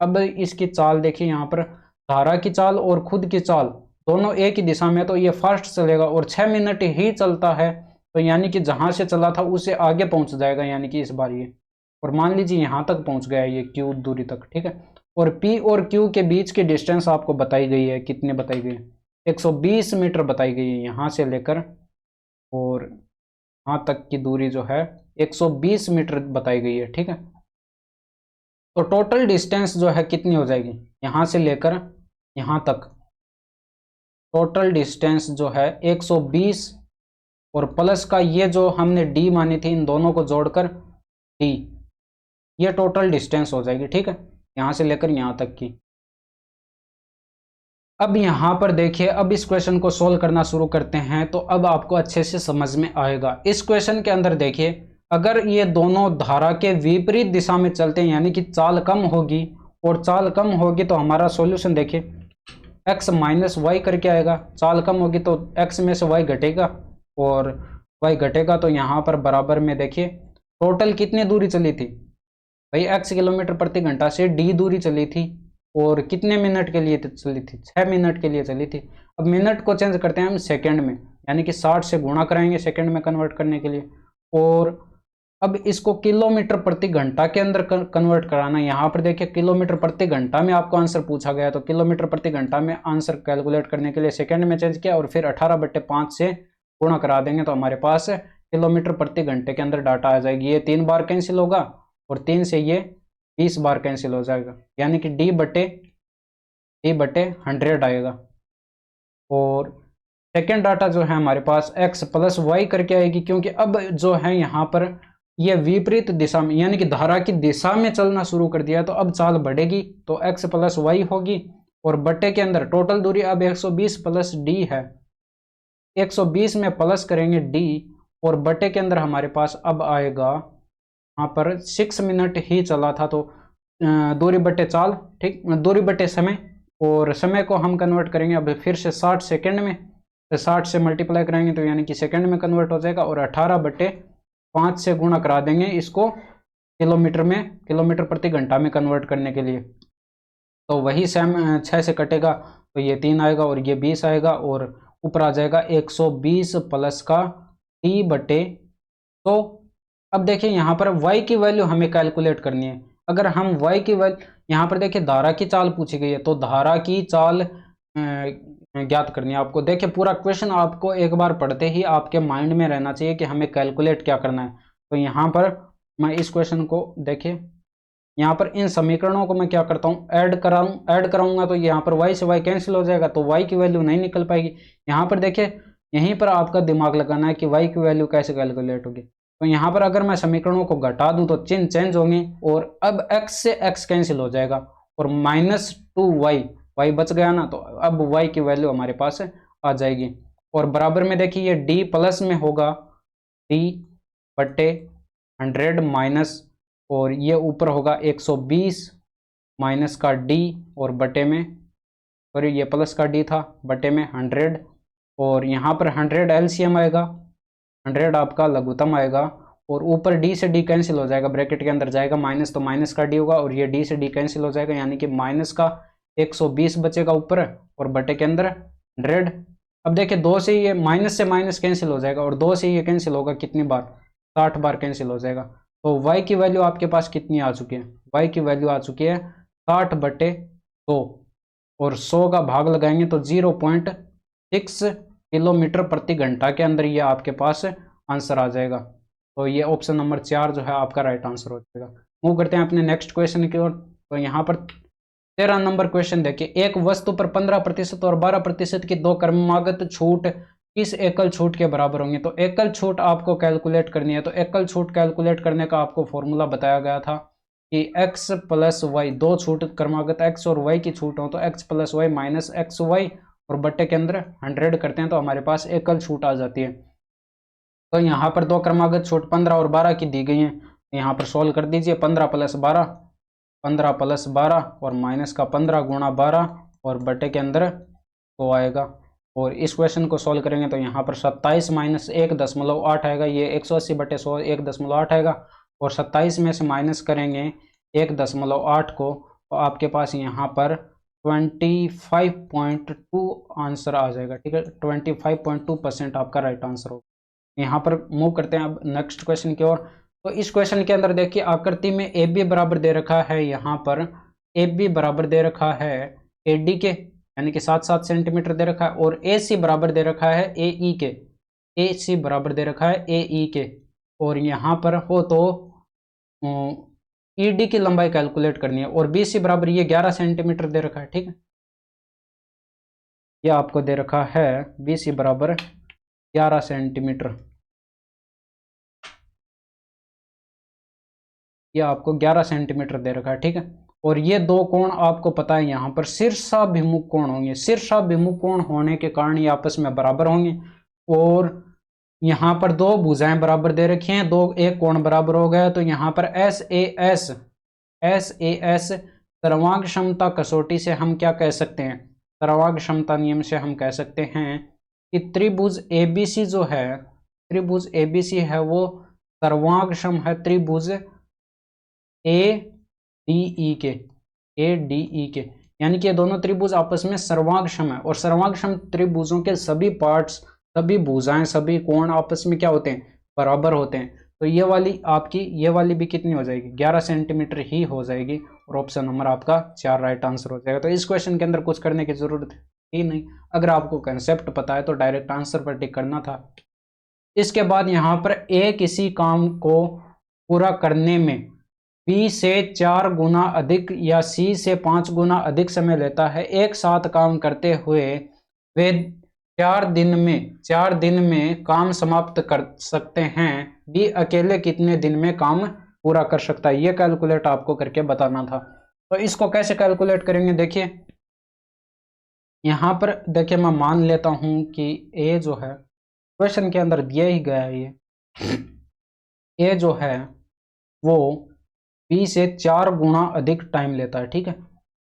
अब इसकी चाल देखिए, यहाँ पर धारा की चाल और खुद की चाल दोनों एक ही दिशा में, तो ये फास्ट चलेगा और 6 मिनट ही चलता है। तो यानी कि जहां से चला था उससे आगे पहुंच जाएगा, यानी कि इस बार ये, और मान लीजिए यहाँ तक पहुंच गया ये Q दूरी तक। ठीक है। और P और Q के बीच की डिस्टेंस आपको बताई गई है, कितनी बताई गई है? 120 मीटर बताई गई है। यहाँ से लेकर और यहाँ तक की दूरी जो है 120 मीटर बताई गई है। ठीक है। तो टोटल डिस्टेंस जो है कितनी हो जाएगी, यहाँ से लेकर यहाँ तक टोटल डिस्टेंस जो है 120 और प्लस का ये जो हमने डी मानी थी, इन दोनों को जोड़कर डी, ये टोटल डिस्टेंस हो जाएगी। ठीक है। यहाँ से लेकर यहाँ तक की। अब यहाँ पर देखिए, अब इस क्वेश्चन को सोल्व करना शुरू करते हैं तो अब आपको अच्छे से समझ में आएगा। इस क्वेश्चन के अंदर देखिए, अगर ये दोनों धारा के विपरीत दिशा में चलते हैं, यानी कि चाल कम होगी, और चाल कम होगी तो हमारा सॉल्यूशन देखिए x माइनस वाई करके आएगा। चाल कम होगी तो x में से y घटेगा और y घटेगा, तो यहाँ पर बराबर में देखिए टोटल कितनी दूरी चली थी भाई, x किलोमीटर प्रति घंटा से d दूरी चली थी, और कितने मिनट के लिए चली थी? 6 मिनट के लिए चली थी। अब मिनट को चेंज करते हैं हम सेकंड में, यानी कि 60 से गुणा कराएंगे सेकंड में कन्वर्ट करने के लिए। और अब इसको किलोमीटर प्रति घंटा के अंदर कन्वर्ट कराना। यहाँ पर देखिए किलोमीटर प्रति घंटा में आपको आंसर पूछा गया, तो किलोमीटर प्रति घंटा में आंसर कैलकुलेट करने के लिए सेकंड में चेंज किया और फिर 18/5 से गुणा करा देंगे, तो हमारे पास किलोमीटर प्रति घंटे के अंदर डाटा आ जाएगी। ये 3 बार कैंसिल होगा और 3 से ये 20 बार कैंसिल हो जाएगा, यानी कि d/100 आएगा। और सेकेंड डाटा जो है हमारे पास x प्लस वाई करके आएगी, क्योंकि अब जो है यहाँ पर यह विपरीत दिशा में, यानी कि धारा की दिशा में चलना शुरू कर दिया, तो अब चाल बढ़ेगी तो x प्लस वाई होगी। और बट्टे के अंदर टोटल दूरी अब 120 प्लस d है, 120 में प्लस करेंगे d, और बट्टे के अंदर हमारे पास अब आएगा, यहाँ पर 6 मिनट ही चला था, तो दूरी बट्टे चाल, ठीक, दूरी बट्टे समय, और समय को हम कन्वर्ट करेंगे अब फिर से 60 सेकेंड में, तो 60 से मल्टीप्लाई कराएंगे तो यानी कि सेकेंड में कन्वर्ट हो जाएगा, और 18/5 से गुणा करा देंगे इसको किलोमीटर में, किलोमीटर प्रति घंटा में कन्वर्ट करने के लिए। तो वही सेम 6 से कटेगा तो ये 3 आएगा और ये 20 आएगा, और ऊपर आ जाएगा 120 प्लस का t/। तो अब देखिए यहाँ पर y की वैल्यू हमें कैलकुलेट करनी है। अगर हम y की वैल्यू, यहाँ पर देखिए धारा की चाल पूछी गई है, तो धारा की चाल ज्ञात करनी है आपको। देखिए पूरा क्वेश्चन आपको एक बार पढ़ते ही आपके माइंड में रहना चाहिए कि हमें कैलकुलेट क्या करना है। तो यहाँ पर मैं इस क्वेश्चन को देखिए, यहाँ पर इन समीकरणों को मैं क्या करता हूँ, ऐड कराऊंगा, तो यहाँ पर y से y कैंसिल हो जाएगा, तो y की वैल्यू नहीं निकल पाएगी। यहाँ पर देखिए यहीं पर आपका दिमाग लगाना है कि y की वैल्यू कैसे कैलकुलेट होगी। तो यहाँ पर अगर मैं समीकरणों को घटा दूं तो चिन्ह चेंज होंगे, और अब x से x कैंसिल हो जाएगा और -2y, y बच गया ना, तो अब y की वैल्यू हमारे पास आ जाएगी। और बराबर में देखिए ये d प्लस में होगा, d/100 माइनस, और ये ऊपर होगा 120 माइनस का d, और बटे में, सॉरी ये प्लस का d था, बटे में 100, और यहाँ पर 100 एलसीएम आएगा, 100 आपका लघुत्तम आएगा, और ऊपर d से d कैंसिल हो जाएगा, ब्रैकेट के अंदर जाएगा माइनस, तो माइनस का d होगा, और ये d से d कैंसिल हो जाएगा, यानी कि माइनस का 120 बचेगा ऊपर और बटे के अंदर 100। अब देखिए 2 से ये माइनस से माइनस कैंसिल हो जाएगा, और 2 से ये कैंसिल होगा कितनी बार, 60 बार कैंसिल हो जाएगा। तो y की वैल्यू आपके पास कितनी आ चुकी है, y की वैल्यू आ चुकी है 60/100, और 100 का भाग लगाएंगे तो 0.6 किलोमीटर प्रति घंटा के अंदर ये आपके पास आंसर आ जाएगा। तो ये ऑप्शन नंबर 4 जो है आपका राइट आंसर हो जाएगा। मूव करते हैं अपने नेक्स्ट क्वेश्चन की ओर। तो यहाँ पर 13 नंबर क्वेश्चन देखिए, एक वस्तु पर 15% और 12% की दो क्रमागत छूट किस एकल छूट के बराबर होंगे। तो एकल छूट आपको कैलकुलेट करनी है। तो एकल छूट कैलकुलेट करने का आपको फॉर्मूला बताया गया था कि x प्लस वाई, दो छूट क्रमागत x और y की छूट हो तो x plus y minus x y और बट्टे के अंदर 100 करते हैं तो हमारे पास एकल छूट आ जाती है। तो यहाँ पर दो क्रमागत छूट 15 और 12 की दी गई है। यहाँ पर सोल्व कर दीजिए, 15 प्लस 12, 15 प्लस 12 और माइनस का 15 गुणा 12 और बटे के अंदर तो आएगा। और इस क्वेश्चन को सॉल्व करेंगे तो यहाँ पर 27 माइनस 1.8 आएगा, ये 180/100 1.8 आएगा। और 27 में से माइनस करेंगे 1.8 को तो आपके पास यहाँ पर 25.2 आंसर आ जाएगा। ठीक है, 25.2% आपका राइट आंसर होगा। यहाँ पर मूव करते हैं अब नेक्स्ट क्वेश्चन की ओर। तो इस क्वेश्चन के अंदर देखिए, आकृति में ए बी बराबर दे रखा है, यहाँ पर ए बी बराबर दे रखा है ए डी के, यानी कि 7-7 सेंटीमीटर दे रखा है, और ए सी बराबर दे रखा है ए ई के, ए सी बराबर दे रखा है ए ई के। और यहाँ पर हो तो ई डी की लंबाई कैलकुलेट करनी है, और बी सी बराबर ये 11 सेंटीमीटर दे रखा है। ठीक है, यह आपको दे रखा है बी सी बराबर 11 सेंटीमीटर, यह आपको 11 सेंटीमीटर दे रखा है। ठीक है, और ये दो कोण आपको पता है यहाँ पर शीर्षाभिमुख कोण होंगे, शीर्षाभिमुख कोण होने के कारण ये आपस में बराबर होंगे। और यहाँ पर दो भुजाएं बराबर दे रखी हैं, दो एक कोण बराबर हो गया। तो यहाँ पर एस ए एस सर्वांग क्षमता कसौटी से हम क्या कह सकते हैं, सर्वांग क्षमता नियम से हम कह सकते हैं कि त्रिभुज एबीसी जो है, त्रिभुज एबीसी है वो सर्वांगक्षम है त्रिभुज ए डी ई के, ए डी ई के, यानी कि ये दोनों त्रिभुज आपस में सर्वांगक्षम है। और सर्वांगक्षम त्रिभुजों के सभी पार्ट्स, सभी भुजाएं, सभी कोण आपस में क्या होते हैं, बराबर होते हैं। तो ये वाली आपकी, ये वाली भी कितनी हो जाएगी, 11 सेंटीमीटर ही हो जाएगी। और ऑप्शन नंबर आपका 4 राइट आंसर हो जाएगा। तो इस क्वेश्चन के अंदर कुछ करने की जरूरत ही नहीं, अगर आपको कंसेप्ट पता है तो डायरेक्ट आंसर पर टिक करना था। इसके बाद यहाँ पर ए किसी काम को पूरा करने में बी से 4 गुना अधिक या सी से 5 गुना अधिक समय लेता है। एक साथ काम करते हुए वे 4 दिन में काम समाप्त कर सकते हैं। बी अकेले कितने दिन में काम पूरा कर सकता है, ये कैलकुलेट आपको करके बताना था। तो इसको कैसे कैलकुलेट करेंगे, देखिए यहाँ पर देखिए मैं मान लेता हूं कि ए जो है क्वेश्चन के अंदर दिया ही गया है, ये ए जो है वो बी से 4 गुना अधिक टाइम लेता है। ठीक है,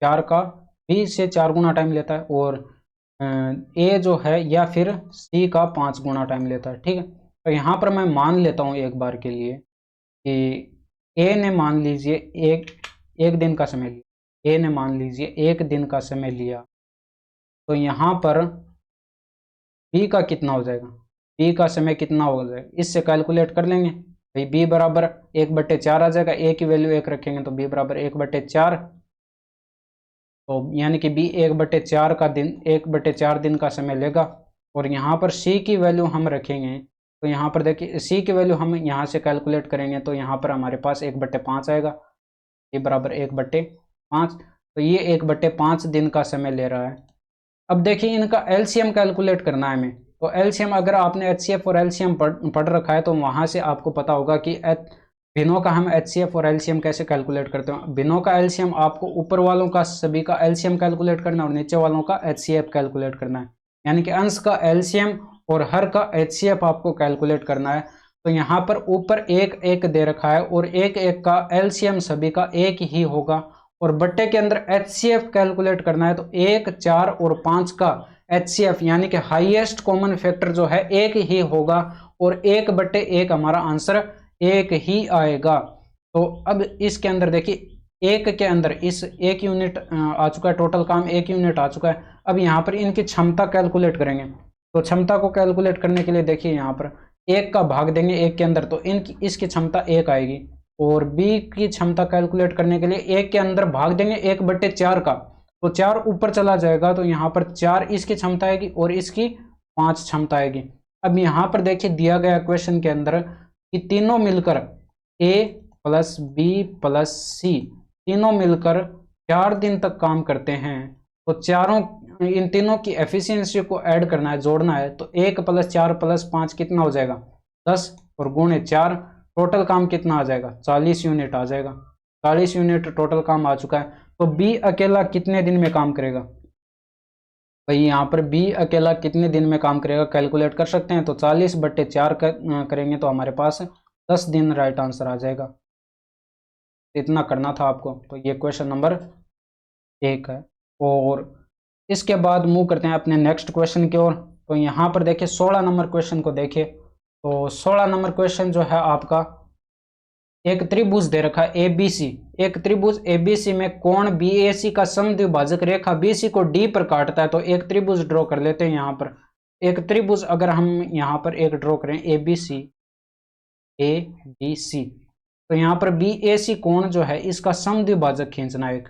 4 का बी से 4 गुना टाइम लेता है। और ए जो है या फिर सी का 5 गुना टाइम लेता है। ठीक है, तो यहाँ पर मैं मान लेता हूँ एक बार के लिए कि ए ने मान लीजिए एक दिन का समय लिया, ए ने मान लीजिए 1 दिन का समय लिया। तो यहाँ पर बी का कितना हो जाएगा, बी का समय कितना हो जाएगा, इससे कैलकुलेट कर लेंगे भाई। बी बराबर 1/4 आ जाएगा, ए की वैल्यू 1 रखेंगे तो बी बराबर 1/4। तो यानी कि बी 1/4 का दिन, 1/4 दिन का समय लेगा। और यहाँ पर सी की वैल्यू हम रखेंगे तो यहाँ पर देखिए सी की वैल्यू हम यहाँ से कैलकुलेट करेंगे तो यहाँ पर हमारे पास 1/5 आएगा, ये बराबर 1/5। तो ये 1/5 दिन का समय ले रहा है। अब देखिए इनका एलसीएम कैलकुलेट करना है हमें। तो एलसीएम, अगर आपने एचसीएफ और एलसीएम पढ़ रखा है तो वहाँ से आपको पता होगा कि भिन्नों का हम एचसीएफ और एलसीएम कैसे कैलकुलेट करते हैं। भिन्नों का एलसीएम आपको ऊपर वालों का सभी का एलसीएम कैलकुलेट करना है और नीचे वालों का एचसीएफ कैलकुलेट करना है, यानी कि अंश का एलसीएम और हर का एचसीएफ आपको कैलकुलेट करना है। तो यहाँ पर ऊपर 1 दे रखा है और 1 का एलसीएम सभी का 1 ही होगा। और बट्टे के अंदर एचसीएफ कैलकुलेट करना है तो 1, 4 और 5 का एचसीएफ यानी कि हाईएस्ट कॉमन फैक्टर जो है 1 ही होगा। और 1/1 हमारा आंसर 1 ही आएगा। तो अब इसके अंदर देखिए 1 के अंदर इस 1 यूनिट आ चुका है, टोटल काम 1 यूनिट आ चुका है। अब यहाँ पर इनकी क्षमता कैलकुलेट करेंगे। तो क्षमता को कैलकुलेट करने के लिए देखिए यहाँ पर 1 का भाग देंगे 1 के अंदर तो इसकी क्षमता 1 आएगी। और बी की क्षमता कैलकुलेट करने के लिए 1 के अंदर भाग देंगे 1/4 का, तो 4 ऊपर चला जाएगा तो यहाँ पर 4 इसकी क्षमता आएगी और इसकी 5 क्षमता आएगी। अब यहाँ पर देखिए दिया गया क्वेश्चन के अंदर कि तीनों मिलकर ए प्लस बी प्लस सी तीनों मिलकर 4 दिन तक काम करते हैं, तो चारों इन तीनों की एफिशिएंसी को ऐड करना है, जोड़ना है, तो 1 + 4 + 5 कितना हो जाएगा 10 और गुणे 4 टोटल काम कितना आ जाएगा 40 यूनिट आ जाएगा। 40 यूनिट टोटल काम आ चुका है। तो बी अकेला कितने दिन में काम करेगा भाई, यहाँ पर बी अकेला कितने दिन में काम करेगा कैलकुलेट कर सकते हैं। तो 40/4 करेंगे तो हमारे पास 10 दिन राइट आंसर आ जाएगा। इतना करना था आपको। तो ये क्वेश्चन नंबर 1 है। और इसके बाद मूव करते हैं अपने नेक्स्ट क्वेश्चन की ओर। तो यहाँ पर देखिए 16 नंबर क्वेश्चन को देखिए। तो 16 नंबर क्वेश्चन जो है आपका, एक त्रिभुज दे रखा है एबीसी। एक त्रिभुज एबीसी में कोण बीएसी का समद्विभाजक रेखा बीसी को डी पर काटता है। तो एक त्रिभुज ड्रॉ कर लेते हैं। यहाँ पर एक त्रिभुज अगर हम यहाँ पर एक ड्रॉ करें एबीसी, एबीसी, तो यहाँ पर बीएसी कोण जो है इसका समद्विभाजक खींचना है। एक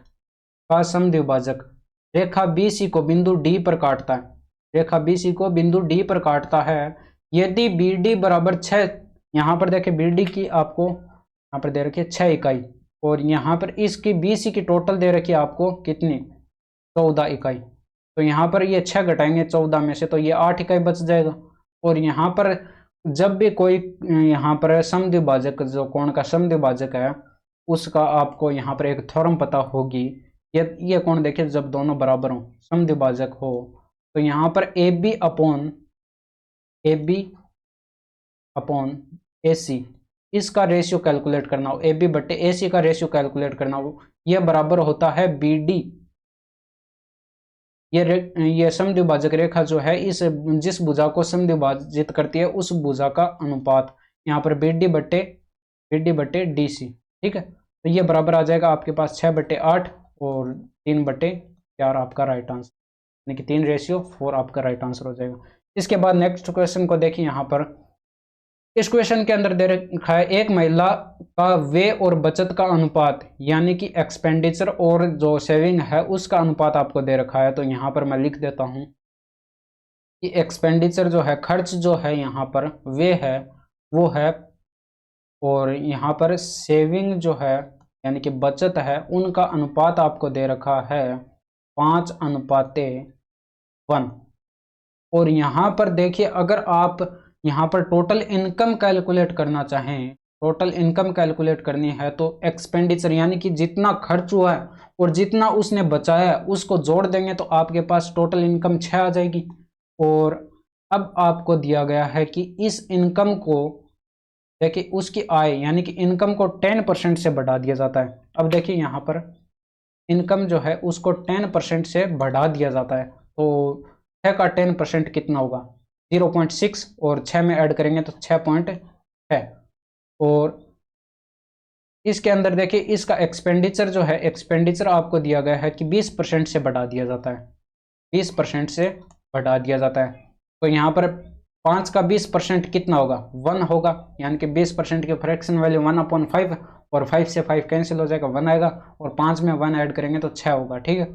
का समद्विभाजक रेखा बीसी को बिंदु डी पर काटता है। रेखा बीसी को बिंदु डी पर काटता है। यदि बीडी बराबर 6, यहाँ पर देखिए बीडी की आपको यहाँ पर दे रखी है 6 इकाई, और यहाँ पर इसकी बीसी की टोटल दे रखी है आपको कितनी 14 इकाई। तो यहाँ पर ये 6 घटाएंगे 14 में से, तो ये 8 इकाई बच जाएगा। और यहाँ पर जब भी कोई यहाँ पर समद्विभाजक, जो कोण का समद्विभाजक है, उसका आपको यहाँ पर एक थ्योरम पता होगी। ये कोण देखिए जब दोनों बराबर हो, समद्विभाजक हो, तो यहाँ पर ए बी अपॉन ए सी इसका रेशियो कैलकुलेट करना हो, ए बी बट्टे ए सी का रेशियो कैलकुलेट करना हो, यह बराबर होता है बी डी। ये समद्विभाजक रेखा जो है इस जिस भुजा को समद्विभाजित करती है उस भुजा का अनुपात, यहाँ पर बी डी बट्टे डी सी। ठीक है, तो ये बराबर आ जाएगा आपके पास 6/8 और 3/4 आपका राइट आंसर, यानी कि 3:4 आपका राइट आंसर हो जाएगा। इसके बाद नेक्स्ट क्वेश्चन को देखिए। यहाँ पर इस क्वेश्चन के अंदर दे रखा है एक महिला का व्यय और बचत का अनुपात, यानी कि एक्सपेंडिचर और जो सेविंग है उसका अनुपात आपको दे रखा है। तो यहाँ पर मैं लिख देता हूँ कि एक्सपेंडिचर जो है, खर्च जो है, यहाँ पर व्यय है वो है, और यहाँ पर सेविंग जो है यानी कि बचत है, उनका अनुपात आपको दे रखा है 5:1। और यहाँ पर देखिए अगर आप यहाँ पर टोटल इनकम कैलकुलेट करना चाहें, टोटल इनकम कैलकुलेट करनी है, तो एक्सपेंडिचर यानी कि जितना खर्च हुआ है और जितना उसने बचाया है उसको जोड़ देंगे तो आपके पास टोटल इनकम 6 आ जाएगी। और अब आपको दिया गया है कि इस इनकम को देखिए, उसकी आय यानी कि इनकम को 10% से बढ़ा दिया जाता है। अब देखिए यहाँ पर इनकम जो है उसको 10% से बढ़ा दिया जाता है। तो 6 का 10% कितना होगा 0.6, और 6 में ऐड करेंगे तो 6.6। और इसके अंदर देखिए इसका एक्सपेंडिचर जो है, एक्सपेंडिचर आपको दिया गया है कि 20% से बढ़ा दिया जाता है, 20% से बढ़ा दिया जाता है। तो यहाँ पर 5 का 20% कितना होगा 1 होगा, यानी कि 20% की फ्रैक्शन वैल्यू 1/5, और 5 से 5 कैंसिल हो जाएगा, 1 आएगा, और 5 में 1 ऐड करेंगे तो 6 होगा। ठीक है,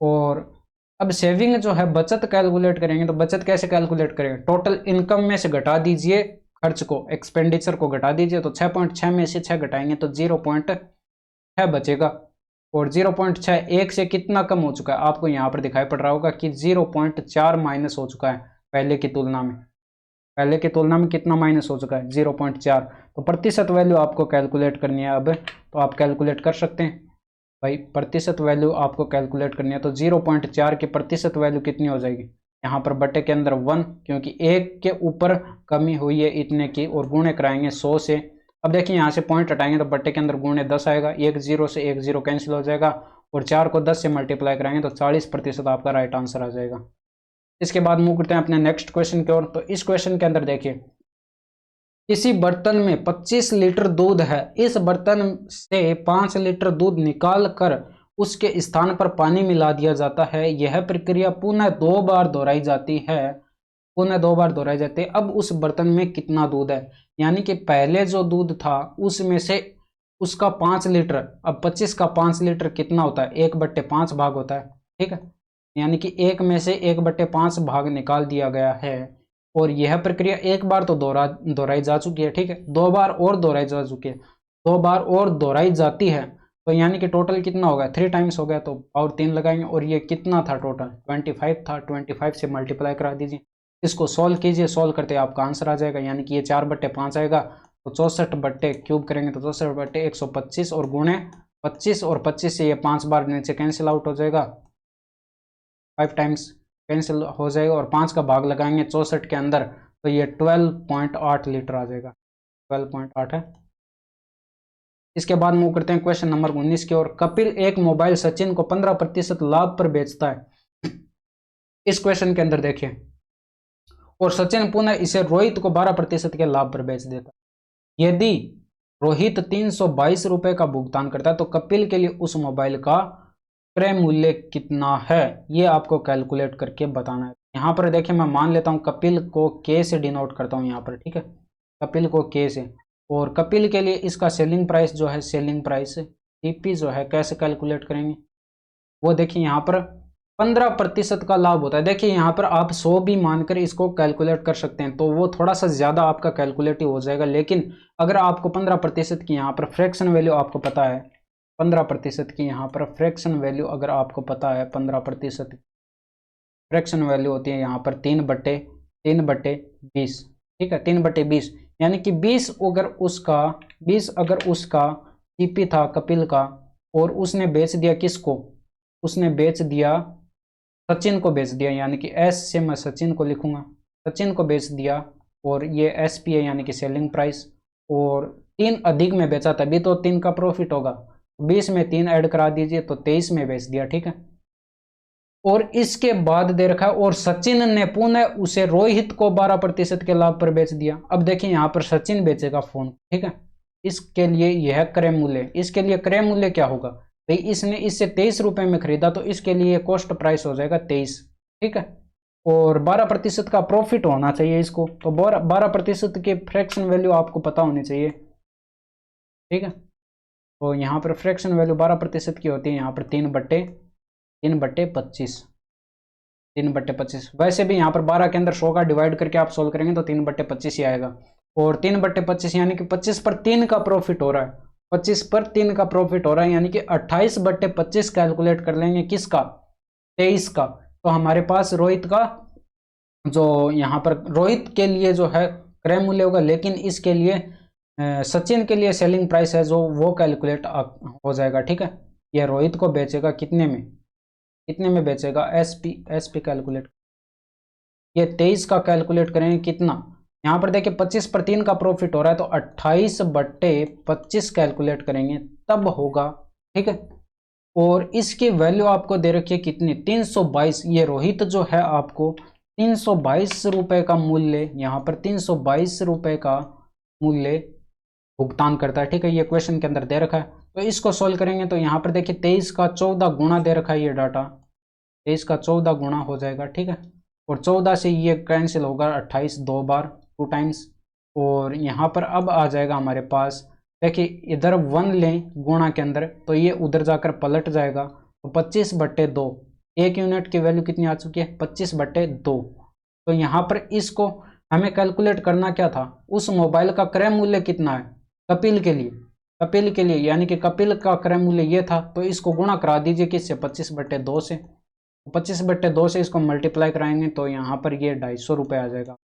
और अब सेविंग जो है, बचत कैलकुलेट करेंगे। तो बचत कैसे कैलकुलेट करेंगे, टोटल इनकम में से घटा दीजिए खर्च को, एक्सपेंडिचर को घटा दीजिए, तो 6.6 में से 6 घटाएंगे तो 0.6 बचेगा। और 0.6 1 से कितना कम हो चुका है, आपको यहाँ पर दिखाई पड़ रहा होगा कि 0.4 माइनस हो चुका है पहले की तुलना में। पहले की तुलना में कितना माइनस हो चुका है 0.4। तो प्रतिशत वैल्यू आपको कैलकुलेट करनी है अब, तो आप कैलकुलेट कर सकते हैं भाई। प्रतिशत वैल्यू आपको कैलकुलेट करनी है, तो 0.4 की प्रतिशत वैल्यू कितनी हो जाएगी, यहाँ पर बटे के अंदर 1, क्योंकि 1 के ऊपर कमी हुई है इतने की, और गुणे कराएंगे 100 से। अब देखिए यहाँ से पॉइंट हटाएंगे तो बटे के अंदर गुणे 10 आएगा, 1 0 से 1 0 कैंसिल हो जाएगा, और 4 को 10 से मल्टीप्लाई कराएंगे तो 40% आपका राइट आंसर आ जाएगा। इसके बाद मूव करते हैं अपने नेक्स्ट क्वेश्चन की ओर। तो इस क्वेश्चन के अंदर देखिए, किसी बर्तन में 25 लीटर दूध है, इस बर्तन से 5 लीटर दूध निकाल कर उसके स्थान पर पानी मिला दिया जाता है। यह प्रक्रिया पुनः 2 बार दोहराई जाती है, अब उस बर्तन में कितना दूध है, यानी कि पहले जो दूध था उसमें से उसका 5 लीटर, अब 25 का 5 लीटर कितना होता है 1/5 भाग होता है। ठीक है, यानी कि 1 में से 1/5 भाग निकाल दिया गया है, और यह प्रक्रिया एक बार तो दोहराई जा चुकी है। ठीक है, 2 बार और दोहराई जा चुकी है। 2 बार और दोहराई जाती है तो यानी कि टोटल कितना होगा, 3 टाइम्स हो गया, तो पावर 3 लगाएंगे। और ये कितना था टोटल, 25 था, 25 से मल्टीप्लाई करा दीजिए। इसको सोल्व कीजिए, सोल्व करते आपका आंसर आ जाएगा, यानी कि ये 4/5 आएगा। तो 64 बट्टे क्यूब करेंगे तो 64/125 और गुणे 25, और 25 से ये 5 बार नीचे कैंसिल आउट हो जाएगा, 5 टाइम्स कैंसिल हो जाएगा। और 5 का भाग लगाएंगे 64 के अंदर तो ये 12.8 लीटर आ जाएगा, 12.8 है। इसके बाद मूव करते हैं क्वेश्चन नंबर 19 की ओर। कपिल एक मोबाइल सचिन को 15% लाभ पर बेचता है। इस क्वेश्चन के अंदर देखिए, और सचिन पुनः इसे रोहित को 12% के लाभ पर बेच देता है। यदि रोहित 322 रुपए का भुगतान करता है तो कपिल के लिए उस मोबाइल का क्रय मूल्य कितना है, ये आपको कैलकुलेट करके बताना है। यहाँ पर देखिए मैं मान लेता हूँ कपिल को के से डिनोट करता हूँ यहाँ पर, ठीक है, कपिल को के से। और कपिल के लिए इसका सेलिंग प्राइस जो है, सेलिंग प्राइस सीपी जो है, कैसे कैलकुलेट करेंगे वो देखिए। यहाँ पर 15% का लाभ होता है। देखिए यहाँ पर आप 100 भी मानकर इसको कैलकुलेट कर सकते हैं तो वो थोड़ा सा ज़्यादा आपका कैलकुलेटिव हो जाएगा। लेकिन अगर आपको 15% की यहाँ पर फ्रैक्शन वैल्यू आपको पता है, 15% की यहाँ पर फ्रैक्शन वैल्यू अगर आपको पता है, 15% फ्रैक्शन वैल्यू होती है यहाँ पर 3/20, ठीक है, 3/20, यानी कि 20 अगर उसका सीपी था कपिल का, और उसने बेच दिया किसको, उसने बेच दिया सचिन को बेच दिया, यानी कि एस से मैं सचिन को लिखूंगा, सचिन को बेच दिया। और ये एस पी है यानी कि सेलिंग प्राइस, और 3 अधिक में बेचा तभी तो 3 का प्रॉफिट होगा। 20 में 3 ऐड करा दीजिए तो 23 में बेच दिया, ठीक है। और इसके बाद दे रखा है और सचिन ने पुनः उसे रोहित को 12% के लाभ पर बेच दिया। अब देखिए यहाँ पर सचिन बेचेगा फोन, ठीक है, इसके लिए यह क्रय मूल्य, इसके लिए क्रय मूल्य क्या होगा भाई, इसने इससे 23 रुपए में खरीदा तो इसके लिए कॉस्ट प्राइस हो जाएगा 23, ठीक है। और 12% का प्रॉफिट होना चाहिए इसको, तो 12% की फ्रैक्शन वैल्यू आपको पता होनी चाहिए, ठीक है। तो यहाँ पर फ्रैक्शन वैल्यू 12% की होती है, यहाँ पर 3/25, 3/25। वैसे भी यहाँ पर 12 के अंदर 100 का डिवाइड करके आप सोल्व करेंगे तो 3/25 ही आएगा। और 3/25 यानी कि 25 पर 3 का प्रॉफिट हो रहा है, 25 पर 3 का प्रॉफिट हो रहा है, यानी कि 28/25 कैलकुलेट कर लेंगे किसका, 23 का। तो हमारे पास रोहित का जो यहाँ पर रोहित के लिए जो है क्रय मूल्य होगा, लेकिन इसके लिए सचिन के लिए सेलिंग प्राइस है जो वो कैलकुलेट हो जाएगा, ठीक है। यह रोहित को बेचेगा कितने में, कितने में बेचेगा, एसपी कैलकुलेट, ये 23 का कैलकुलेट करेंगे कितना, यहाँ पर देखिए 25 पर 3 का प्रॉफिट हो रहा है तो 28/25 कैलकुलेट करेंगे तब होगा, ठीक है। और इसकी वैल्यू आपको दे रखी है कितनी, 322। ये रोहित जो है आपको 322 रुपए का मूल्य, यहाँ पर 322 रुपए का मूल्य भुगतान करता है, ठीक है। ये क्वेश्चन के अंदर दे रखा है तो इसको सोल्व करेंगे तो यहाँ पर देखिए 23 का 14 गुना दे रखा है, ये डाटा 23 का 14 गुना हो जाएगा, ठीक है। और 14 से ये कैंसिल होगा 28 2 बार 2 टाइम्स। और यहाँ पर अब आ जाएगा हमारे पास, देखिए इधर 1 लें गुणा के अंदर तो ये उधर जाकर पलट जाएगा, तो 25/2, 1 यूनिट की वैल्यू कितनी आ चुकी है, 25/2। तो यहाँ पर इसको हमें कैलकुलेट करना क्या था, उस मोबाइल का क्रय मूल्य कितना है कपिल के लिए, कपिल के लिए यानी कि कपिल का क्रय मूल्य ये था, तो इसको गुणा करा दीजिए किससे, 25/2 से। 25/2 से इसको मल्टीप्लाई कराएंगे तो यहाँ पर ये 250 रुपये आ जाएगा,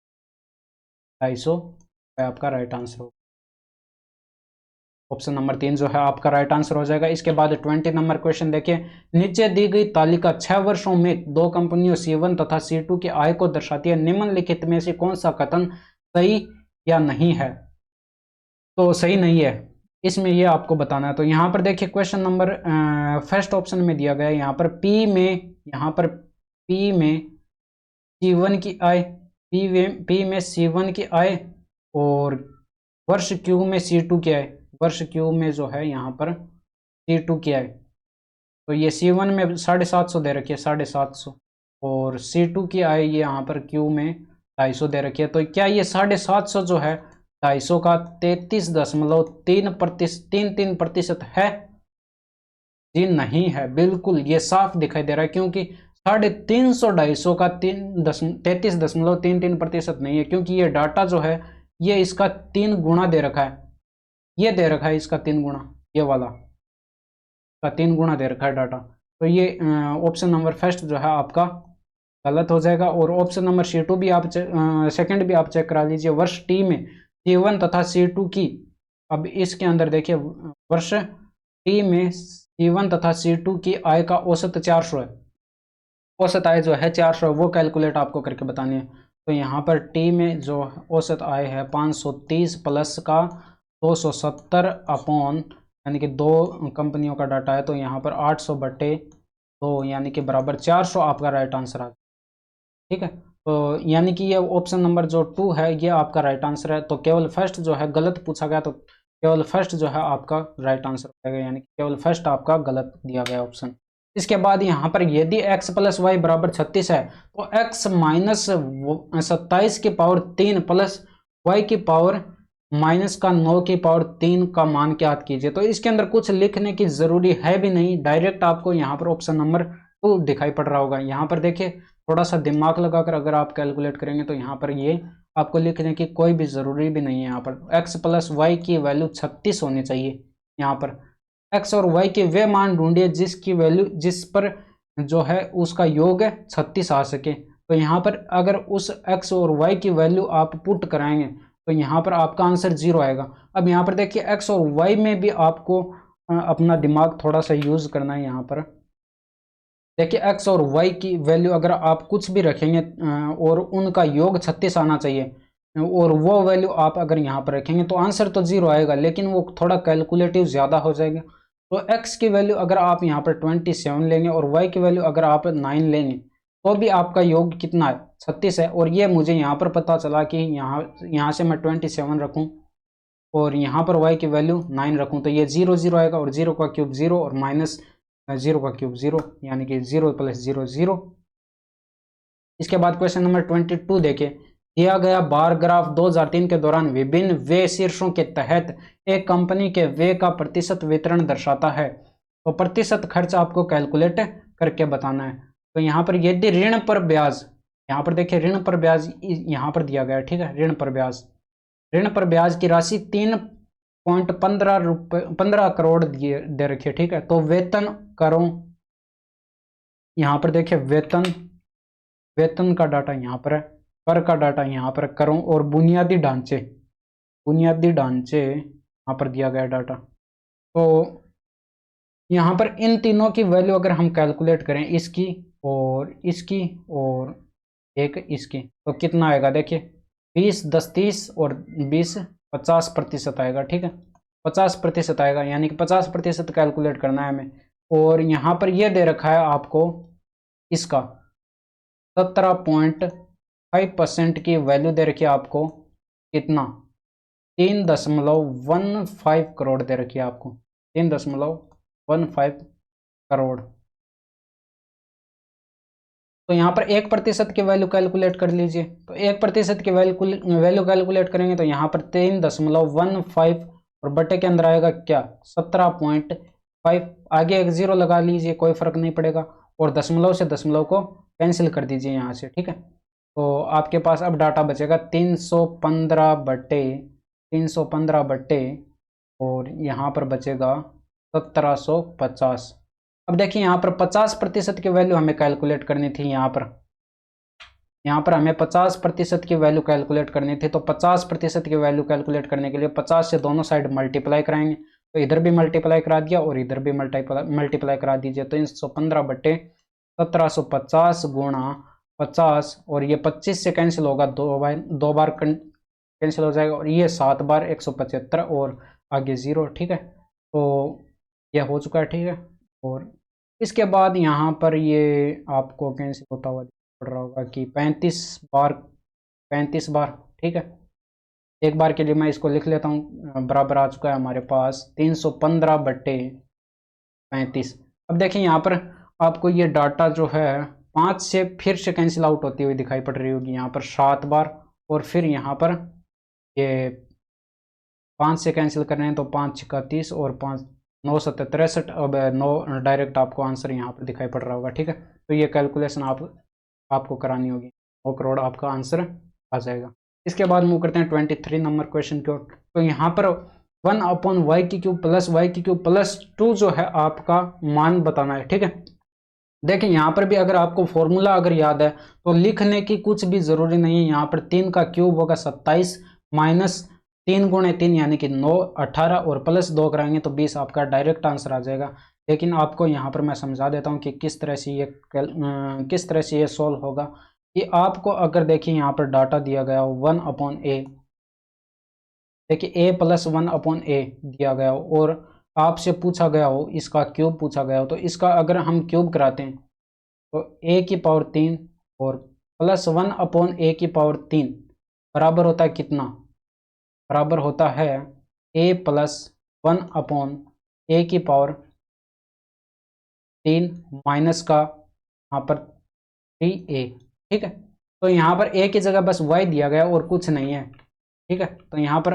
250 रुपये आपका राइट आंसर होगा। ऑप्शन नंबर 3 जो है आपका राइट आंसर हो जाएगा। इसके बाद 20 नंबर क्वेश्चन देखिए, नीचे दी गई तालिका 6 वर्षों में 2 कंपनियों C1 तथा C2 की आय को दर्शाती है, निम्नलिखित में से कौन सा कथन सही या नहीं है। तो सही नहीं है, इसमें ये आपको बताना है। तो यहाँ पर देखिए क्वेश्चन नंबर फर्स्ट ऑप्शन में दिया गया है, यहाँ पर P में C1 की आय, P में C1 की आय और वर्ष Q में C2 की आय, वर्ष Q में जो है यहाँ पर C2 की आय। तो ये C1 में 750 दे रखी है, 750, और C2 की आय ये यहाँ पर Q में 250 दे रखी है। तो क्या ये 750 जो है 250 का 33.33% है, जी नहीं है, बिल्कुल ये साफ दिखाई दे रहा है, क्योंकि 350 250 का 33.33% नहीं है, क्योंकि ये डाटा जो है ये इसका 3 गुना दे रखा है, ये दे रखा है इसका 3 गुना, ये वाला का 3 गुना दे रखा है डाटा। तो ये ऑप्शन नंबर फर्स्ट जो है आपका गलत हो जाएगा। और ऑप्शन नंबर C2 भी आप सेकंड भी आप चेक करा लीजिए। वर्ष टी में C1 तथा C2 की, अब इसके अंदर देखिए वर्ष टी में C1 तथा C2 की आय का औसत 400 है, औसत आय जो है 400 है, वो कैलकुलेट आपको करके बतानी है। तो यहाँ पर टी में जो औसत आय है 530 प्लस का 270 अपॉन, यानी कि दो कंपनियों का डाटा है, तो यहाँ पर 800 बटे 2 यानी कि बराबर 400 आपका राइट आंसर आ, ठीक है। तो यानी कि ये ऑप्शन नंबर जो 2 है ये आपका राइट आंसर है। तो केवल फर्स्ट जो है गलत पूछा गया, तो केवल फर्स्ट जो है आपका राइट आंसर हो जाएगा, यानी कि केवल फर्स्ट आपका गलत दिया गया ऑप्शन। इसके बाद यहाँ पर यदि x प्लस वाई बराबर 36 है तो x माइनस 27 की पावर 3 प्लस वाई की पावर माइनस का 9 की पावर 3 का मान ज्ञात कीजिए। तो इसके अंदर कुछ लिखने की जरूरी है भी नहीं, डायरेक्ट आपको यहाँ पर ऑप्शन नंबर 2 दिखाई पड़ रहा होगा। यहाँ पर देखिए थोड़ा सा दिमाग लगाकर अगर आप कैलकुलेट करेंगे तो यहाँ पर ये आपको लिखने की कोई भी जरूरी भी नहीं है। यहाँ पर x प्लस वाई की वैल्यू 36 होनी चाहिए। यहाँ पर x और y के वे मान ढूंढिए जिसकी वैल्यू, जिस पर जो है उसका योग 36 आ सके। तो यहाँ पर अगर उस x और y की वैल्यू आप पुट कराएंगे तो यहाँ पर आपका आंसर 0 आएगा। अब यहाँ पर देखिए x और y में भी आपको अपना दिमाग थोड़ा सा यूज करना है। यहाँ पर देखिए x और y की वैल्यू अगर आप कुछ भी रखेंगे और उनका योग 36 आना चाहिए, और वो वैल्यू आप अगर यहाँ पर रखेंगे तो आंसर तो 0 आएगा, लेकिन वो थोड़ा कैलकुलेटिव ज़्यादा हो जाएगा। तो x की वैल्यू अगर आप यहाँ पर 27 लेंगे और y की वैल्यू अगर आप 9 लेंगे तो भी आपका योग कितना है, 36 है। और ये मुझे यहाँ पर पता चला कि यहाँ से मैं 27 रखूँ और यहाँ पर y की वैल्यू 9 रखूँ तो ये 0 0 आएगा, और 0 का क्यूब 0 और माइनस 0 का क्यूब 0, यानी कि 0 प्लस 0 0। इसके बाद क्वेश्चन नंबर 22 देखें। दिया गया बार ग्राफ 2003 के दौरान विभिन्न व्यय शीर्षों के तहत एक कंपनी के व्यय का प्रतिशत वितरण दर्शाता है। तो प्रतिशत खर्च आपको कैलकुलेट करके बताना है। तो यहाँ पर यदि ऋण पर ब्याज, यहाँ पर देखिए ऋण पर ब्याज यहाँ पर दिया गया है, ठीक है। ऋण पर ब्याज की राशि 3.15 करोड़ दे रखी है, ठीक है। तो वेतन करों, यहाँ पर देखिए वेतन का डाटा यहाँ पर है, कर का डाटा यहाँ पर करों, और बुनियादी ढांचे यहाँ पर दिया गया डाटा। तो यहाँ पर इन तीनों की वैल्यू अगर हम कैलकुलेट करें, इसकी और एक इसकी, तो कितना आएगा देखिए 20 10 30 और 20 50% आएगा, ठीक है। 50% आएगा, यानी कि 50% कैलकुलेट करना है हमें। और यहाँ पर यह दे रखा है आपको इसका 17.5% की वैल्यू दे रखी है आपको, कितना 3.15 करोड़ दे रखी है आपको, 3.15 करोड़। तो यहाँ पर 1% की वैल्यू कैलकुलेट कर लीजिए। तो 1% की वैल्यू कैलकुलेट करेंगे तो यहाँ पर 3.15 और बटे के अंदर आएगा क्या 17.5, आगे एक 0 लगा लीजिए, कोई फर्क नहीं पड़ेगा, और दशमलव से दशमलव को कैंसिल कर दीजिए यहाँ से, ठीक है। तो आपके पास अब डाटा बचेगा 315 बटे और यहाँ पर बचेगा 1750। अब देखिए यहाँ पर 50% की वैल्यू हमें कैलकुलेट करनी थी। यहाँ पर हमें 50% की वैल्यू कैलकुलेट करनी थी। तो 50% की वैल्यू कैलकुलेट करने के लिए 50 से दोनों साइड मल्टीप्लाई कराएंगे। तो इधर भी मल्टीप्लाई करा दिया और इधर भी मल्टीप्लाई करा दीजिए। तो 315 बटे 1750 गुणा 50, और ये 25 से कैंसिल होगा, दो बार कैंसिल हो जाएगा, और ये 7 बार 175 और आगे 0, ठीक है। तो यह हो चुका है, ठीक है। और इसके बाद यहाँ पर ये आपको कैंसिल होता हुआ पड़ रहा होगा कि 35 बार, ठीक है। एक बार के लिए मैं इसको लिख लेता हूँ, बराबर आ चुका है हमारे पास 315 बटे 35। अब देखिए यहाँ पर आपको ये डाटा जो है 5 से फिर से कैंसिल आउट होती हुई दिखाई पड़ रही होगी। यहाँ पर 7 बार, और फिर यहाँ पर ये 5 से कैंसिल कर रहे हैं तो 5 6 30 और 5 9 7 63। अब 9 डायरेक्ट आपको आंसर यहाँ पर दिखाई पड़ रहा होगा, ठीक है। तो ये कैलकुलेशन आपको करानी होगी, 9 करोड़ आपका आंसर आ जाएगा। इसके बाद मूव करते हैं 23 नंबर क्वेश्चन की ओर। तो यहाँ पर 1/y³ प्लस y³ प्लस 2 जो है आपका मान बताना है। ठीक है, देखिए यहाँ पर भी अगर आपको फॉर्मूला अगर याद है तो लिखने की कुछ भी जरूरी नहीं है। यहाँ पर 3 का क्यूब होगा 27 माइनस 3 गुणे 3 यानी कि 9 18 और प्लस 2 कराएंगे तो 20 आपका डायरेक्ट आंसर आ जाएगा। लेकिन आपको यहाँ पर मैं समझा देता हूँ कि किस तरह से ये सोल्व होगा। कि आपको अगर देखिए यहाँ पर डाटा दिया गया हो 1/a, देखिए a प्लस 1/a दिया गया हो और आपसे पूछा गया हो इसका क्यूब पूछा गया हो, तो इसका अगर हम क्यूब कराते हैं तो a⁻3 और प्लस 1/a⁻3 बराबर होता है कितना, बराबर होता है a प्लस 1/a⁻3 माइनस का यहाँ पर 3a। ठीक है, तो यहाँ पर a की जगह बस y दिया गया और कुछ नहीं है। ठीक है, तो यहाँ पर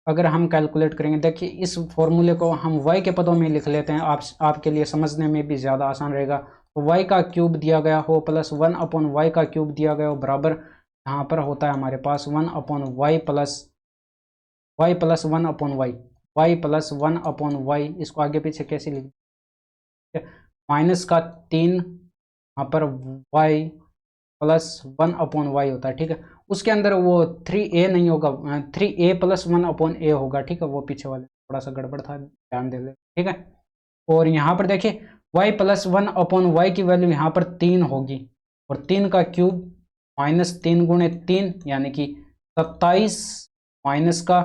अगर हम कैलकुलेट करेंगे, देखिए इस फॉर्मूले को हम y के पदों में लिख लेते हैं, आपके लिए समझने में भी ज़्यादा आसान रहेगा। तो y का क्यूब दिया गया हो प्लस 1/y का क्यूब दिया गया हो बराबर यहाँ पर होता है हमारे पास 1/y plus 1/y, y plus 1/y, इसको आगे पीछे कैसे लिखें, माइनस का 3 यहाँ पर y प्लस 1/y होता है। ठीक है, उसके अंदर वो 3a नहीं होगा, 3a प्लस 1/a होगा। ठीक है, वो पीछे वाले थोड़ा सा गड़बड़ था, ध्यान दे ले। ठीक है, और यहाँ पर देखिए y प्लस 1/y की वैल्यू यहाँ पर 3 होगी और 3 का क्यूब माइनस 3 गुणे 3 यानी कि 27 माइनस का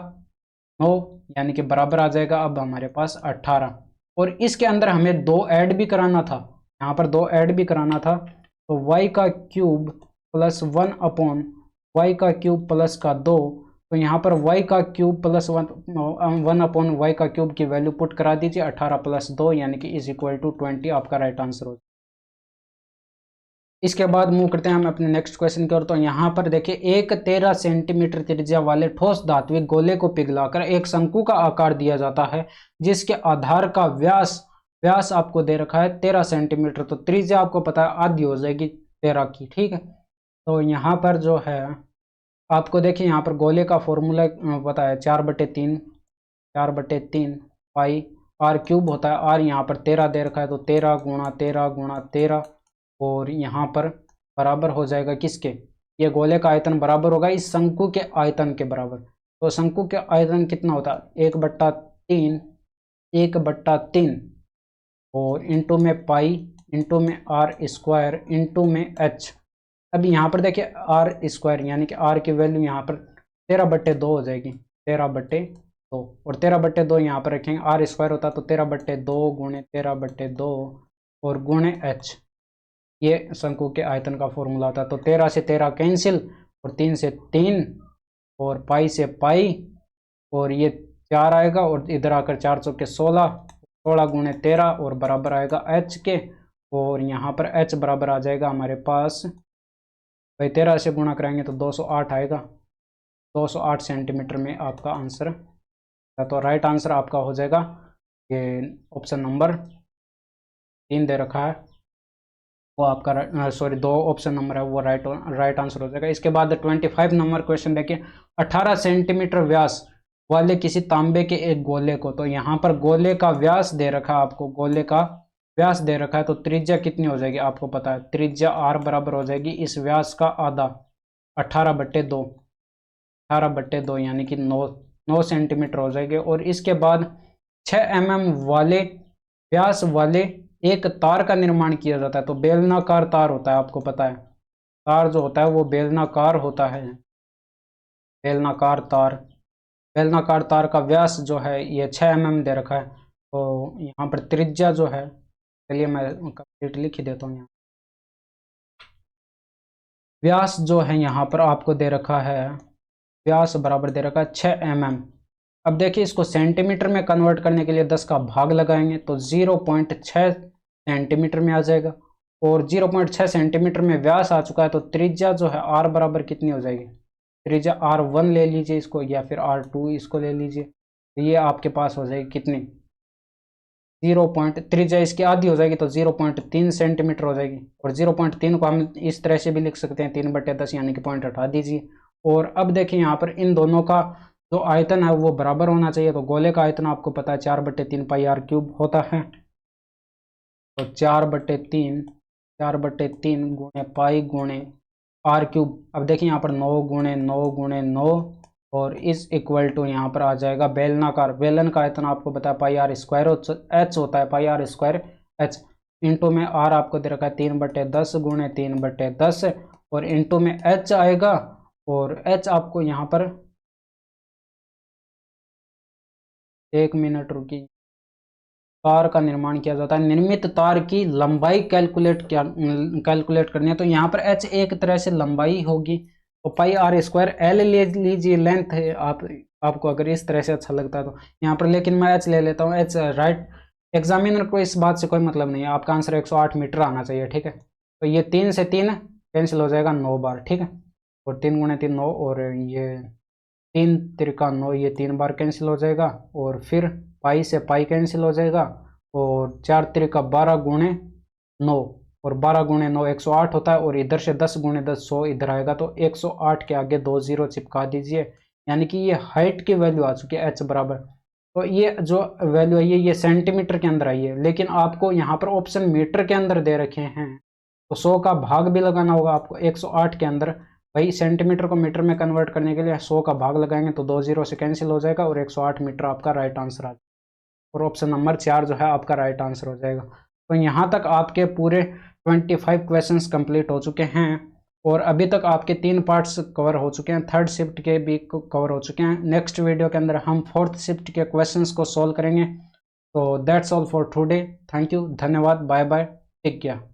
9 यानी कि बराबर आ जाएगा अब हमारे पास 18। और इसके अंदर हमें 2 ऐड भी कराना था, यहाँ पर 2 ऐड भी कराना था। तो y का क्यूब प्लस 1/y का क्यूब प्लस का 2, तो यहाँ पर y का क्यूब प्लस 1/y का क्यूब की वैल्यू पुट करा दीजिए, 18 प्लस 2 यानी कि इज इक्वल टू 20 आपका राइट आंसर हो। इसके बाद मूव करते हैं हम अपने नेक्स्ट क्वेश्चन की ओर। तो यहाँ पर देखिए एक 13 सेंटीमीटर त्रिज्या वाले ठोस धात्विक गोले को पिघलाकर एक शंकु का आकार दिया जाता है जिसके आधार का व्यास आपको दे रखा है 13 सेंटीमीटर। तो त्रिज्या आपको पता है आधी हो जाएगी 13 की। ठीक है, तो यहाँ पर जो है आपको देखिए यहाँ पर गोले का फॉर्मूला पता है 4/3 पाई r क्यूब होता है, r यहाँ पर 13 दे रखा है तो 13 गुणा 13 गुणा 13 और यहाँ पर बराबर हो जाएगा किसके, ये गोले का आयतन बराबर होगा इस शंकु के आयतन के बराबर। तो शंकु के आयतन कितना होता है 1/3 और इंटू में पाई इंटू में r स्क्वायर इंटू में h। अभी यहाँ पर देखिए r स्क्वायर यानी कि r की वैल्यू यहाँ पर 13/2 हो जाएगी, 13/2 और 13/2 यहाँ पर रखेंगे, r स्क्वायर होता है तो 13/2 गुणे 13/2 और गुणे h, ये शंकु के आयतन का फॉर्मूला होता है। तो 13 से 13 कैंसिल और 3 से 3 और पाई से पाई और ये 4 आएगा और इधर आकर 4 चौके 16 गुणे 13 और बराबर आएगा h के, और यहाँ पर h बराबर आ जाएगा हमारे पास, भाई 13 से गुणा कराएंगे तो 208 आएगा, 208 सेंटीमीटर में आपका आंसर। तो राइट आंसर आपका हो जाएगा ये ऑप्शन नंबर 3 दे रखा है वो आपका, सॉरी 2 ऑप्शन नंबर है वो राइट आंसर हो जाएगा। इसके बाद 25 नंबर क्वेश्चन देखिए 18 सेंटीमीटर व्यास वाले किसी तांबे के एक गोले को, तो यहाँ पर गोले का व्यास दे रखा है आपको, गोले का व्यास दे रखा है तो त्रिज्या कितनी हो जाएगी आपको पता है, त्रिज्या r बराबर हो जाएगी इस व्यास का आधा 18/2 यानी कि 9 सेंटीमीटर हो जाएगी। और इसके बाद 6 mm वाले व्यास वाले एक तार का निर्माण किया जाता है, तो बेलनाकार तार होता है आपको पता है, तार जो होता है वो बेलनाकार होता है, बेलनाकार तार का व्यास जो है ये 6 mm दे रखा है। तो यहाँ पर त्रिज्या जो है, चलिए मैं कंप्लीट लिख ही देता हूँ, यहाँ व्यास जो है यहाँ पर आपको दे रखा है, व्यास बराबर दे रखा है 6 mm। अब देखिए इसको सेंटीमीटर में कन्वर्ट करने के लिए 10 का भाग लगाएंगे तो 0.6 सेंटीमीटर में आ जाएगा, और 0.6 सेंटीमीटर में व्यास आ चुका है तो त्रिज्या जो है r बराबर कितनी हो जाएगी, त्रिज्या r1 ले लीजिए इसको या फिर r2 इसको ले लीजिए, तो ये आपके पास हो जाएगी कितनी 0.3, इसकी आधी हो जाएगी तो 0.3 सेंटीमीटर हो जाएगी। और 0.3 को हम इस तरह से भी लिख सकते हैं 3/10 यानी कि पॉइंट हटा दीजिए। और अब देखिए यहाँ पर इन दोनों का जो आयतन है वो बराबर होना चाहिए। तो गोले का आयतन आपको पता है 4/3 पाई आर क्यूब होता है। तो 4/3 गुणे पाई गुणे आर क्यूब। अब देखिए यहाँ पर 9 गुणे 9 गुणे 9 और इस इक्वल टू यहाँ पर आ जाएगा बेलनाकार। बेलन का आयतन आपको पता है पाई आर स्क्वायर एच होता है, पाई आर स्क्वायर एच। इंटू में आर आपको दे रखा है 3/10 गुणे 3/10 और इंटू में एच आएगा। और एच आपको यहाँ पर, एक मिनट रुकी, तार का निर्माण किया जाता है, निर्मित तार की लंबाई कैलकुलेट करनी है। तो यहाँ पर एच एक तरह से लंबाई होगी। तो पाई आर स्क्वायर एल ले लीजिए, लेंथ है। आपको अगर इस तरह से अच्छा लगता है तो यहाँ पर, लेकिन मैं एच ले लेता हूँ। H right. एग्जामिनर को इस बात से कोई मतलब नहीं है, आपका आंसर 108 मीटर आना चाहिए, ठीक है। तो ये 3 से 3 कैंसिल हो जाएगा 9 बार, ठीक है। और 3 गुणे 3 9 और ये 3 त्रिका 9, ये 3 बार कैंसिल हो जाएगा। और फिर पाई से पाई कैंसिल हो जाएगा और 4 त्रिका 12 गुणे 9 और 12 गुणे 9 108 होता है। और इधर से 10 गुणे 10 100 इधर आएगा। तो 108 के आगे 2 जीरो चिपका दीजिए, यानी कि ये हाइट की वैल्यू आ चुकी है एच बराबर। तो ये जो वैल्यू आई है ये सेंटीमीटर के अंदर आई है, लेकिन आपको यहाँ पर ऑप्शन मीटर के अंदर दे रखे हैं। तो 100 का भाग भी लगाना होगा आपको 108 के अंदर। भाई सेंटीमीटर को मीटर में कन्वर्ट करने के लिए 100 का भाग लगाएंगे तो 2 जीरो से कैंसिल हो जाएगा और 108 मीटर आपका राइट आंसर आ जाएगा। और ऑप्शन नंबर 4 जो है आपका राइट आंसर हो जाएगा। तो यहाँ तक आपके पूरे 25 क्वेश्चंस कंप्लीट हो चुके हैं और अभी तक आपके 3 पार्ट्स कवर हो चुके हैं, थर्ड शिफ्ट के भी कवर हो चुके हैं। नेक्स्ट वीडियो के अंदर हम फोर्थ शिफ्ट के क्वेश्चंस को सॉल्व करेंगे। तो that's all for today. Thank you, धन्यवाद, बाय बाय, टेक केयर।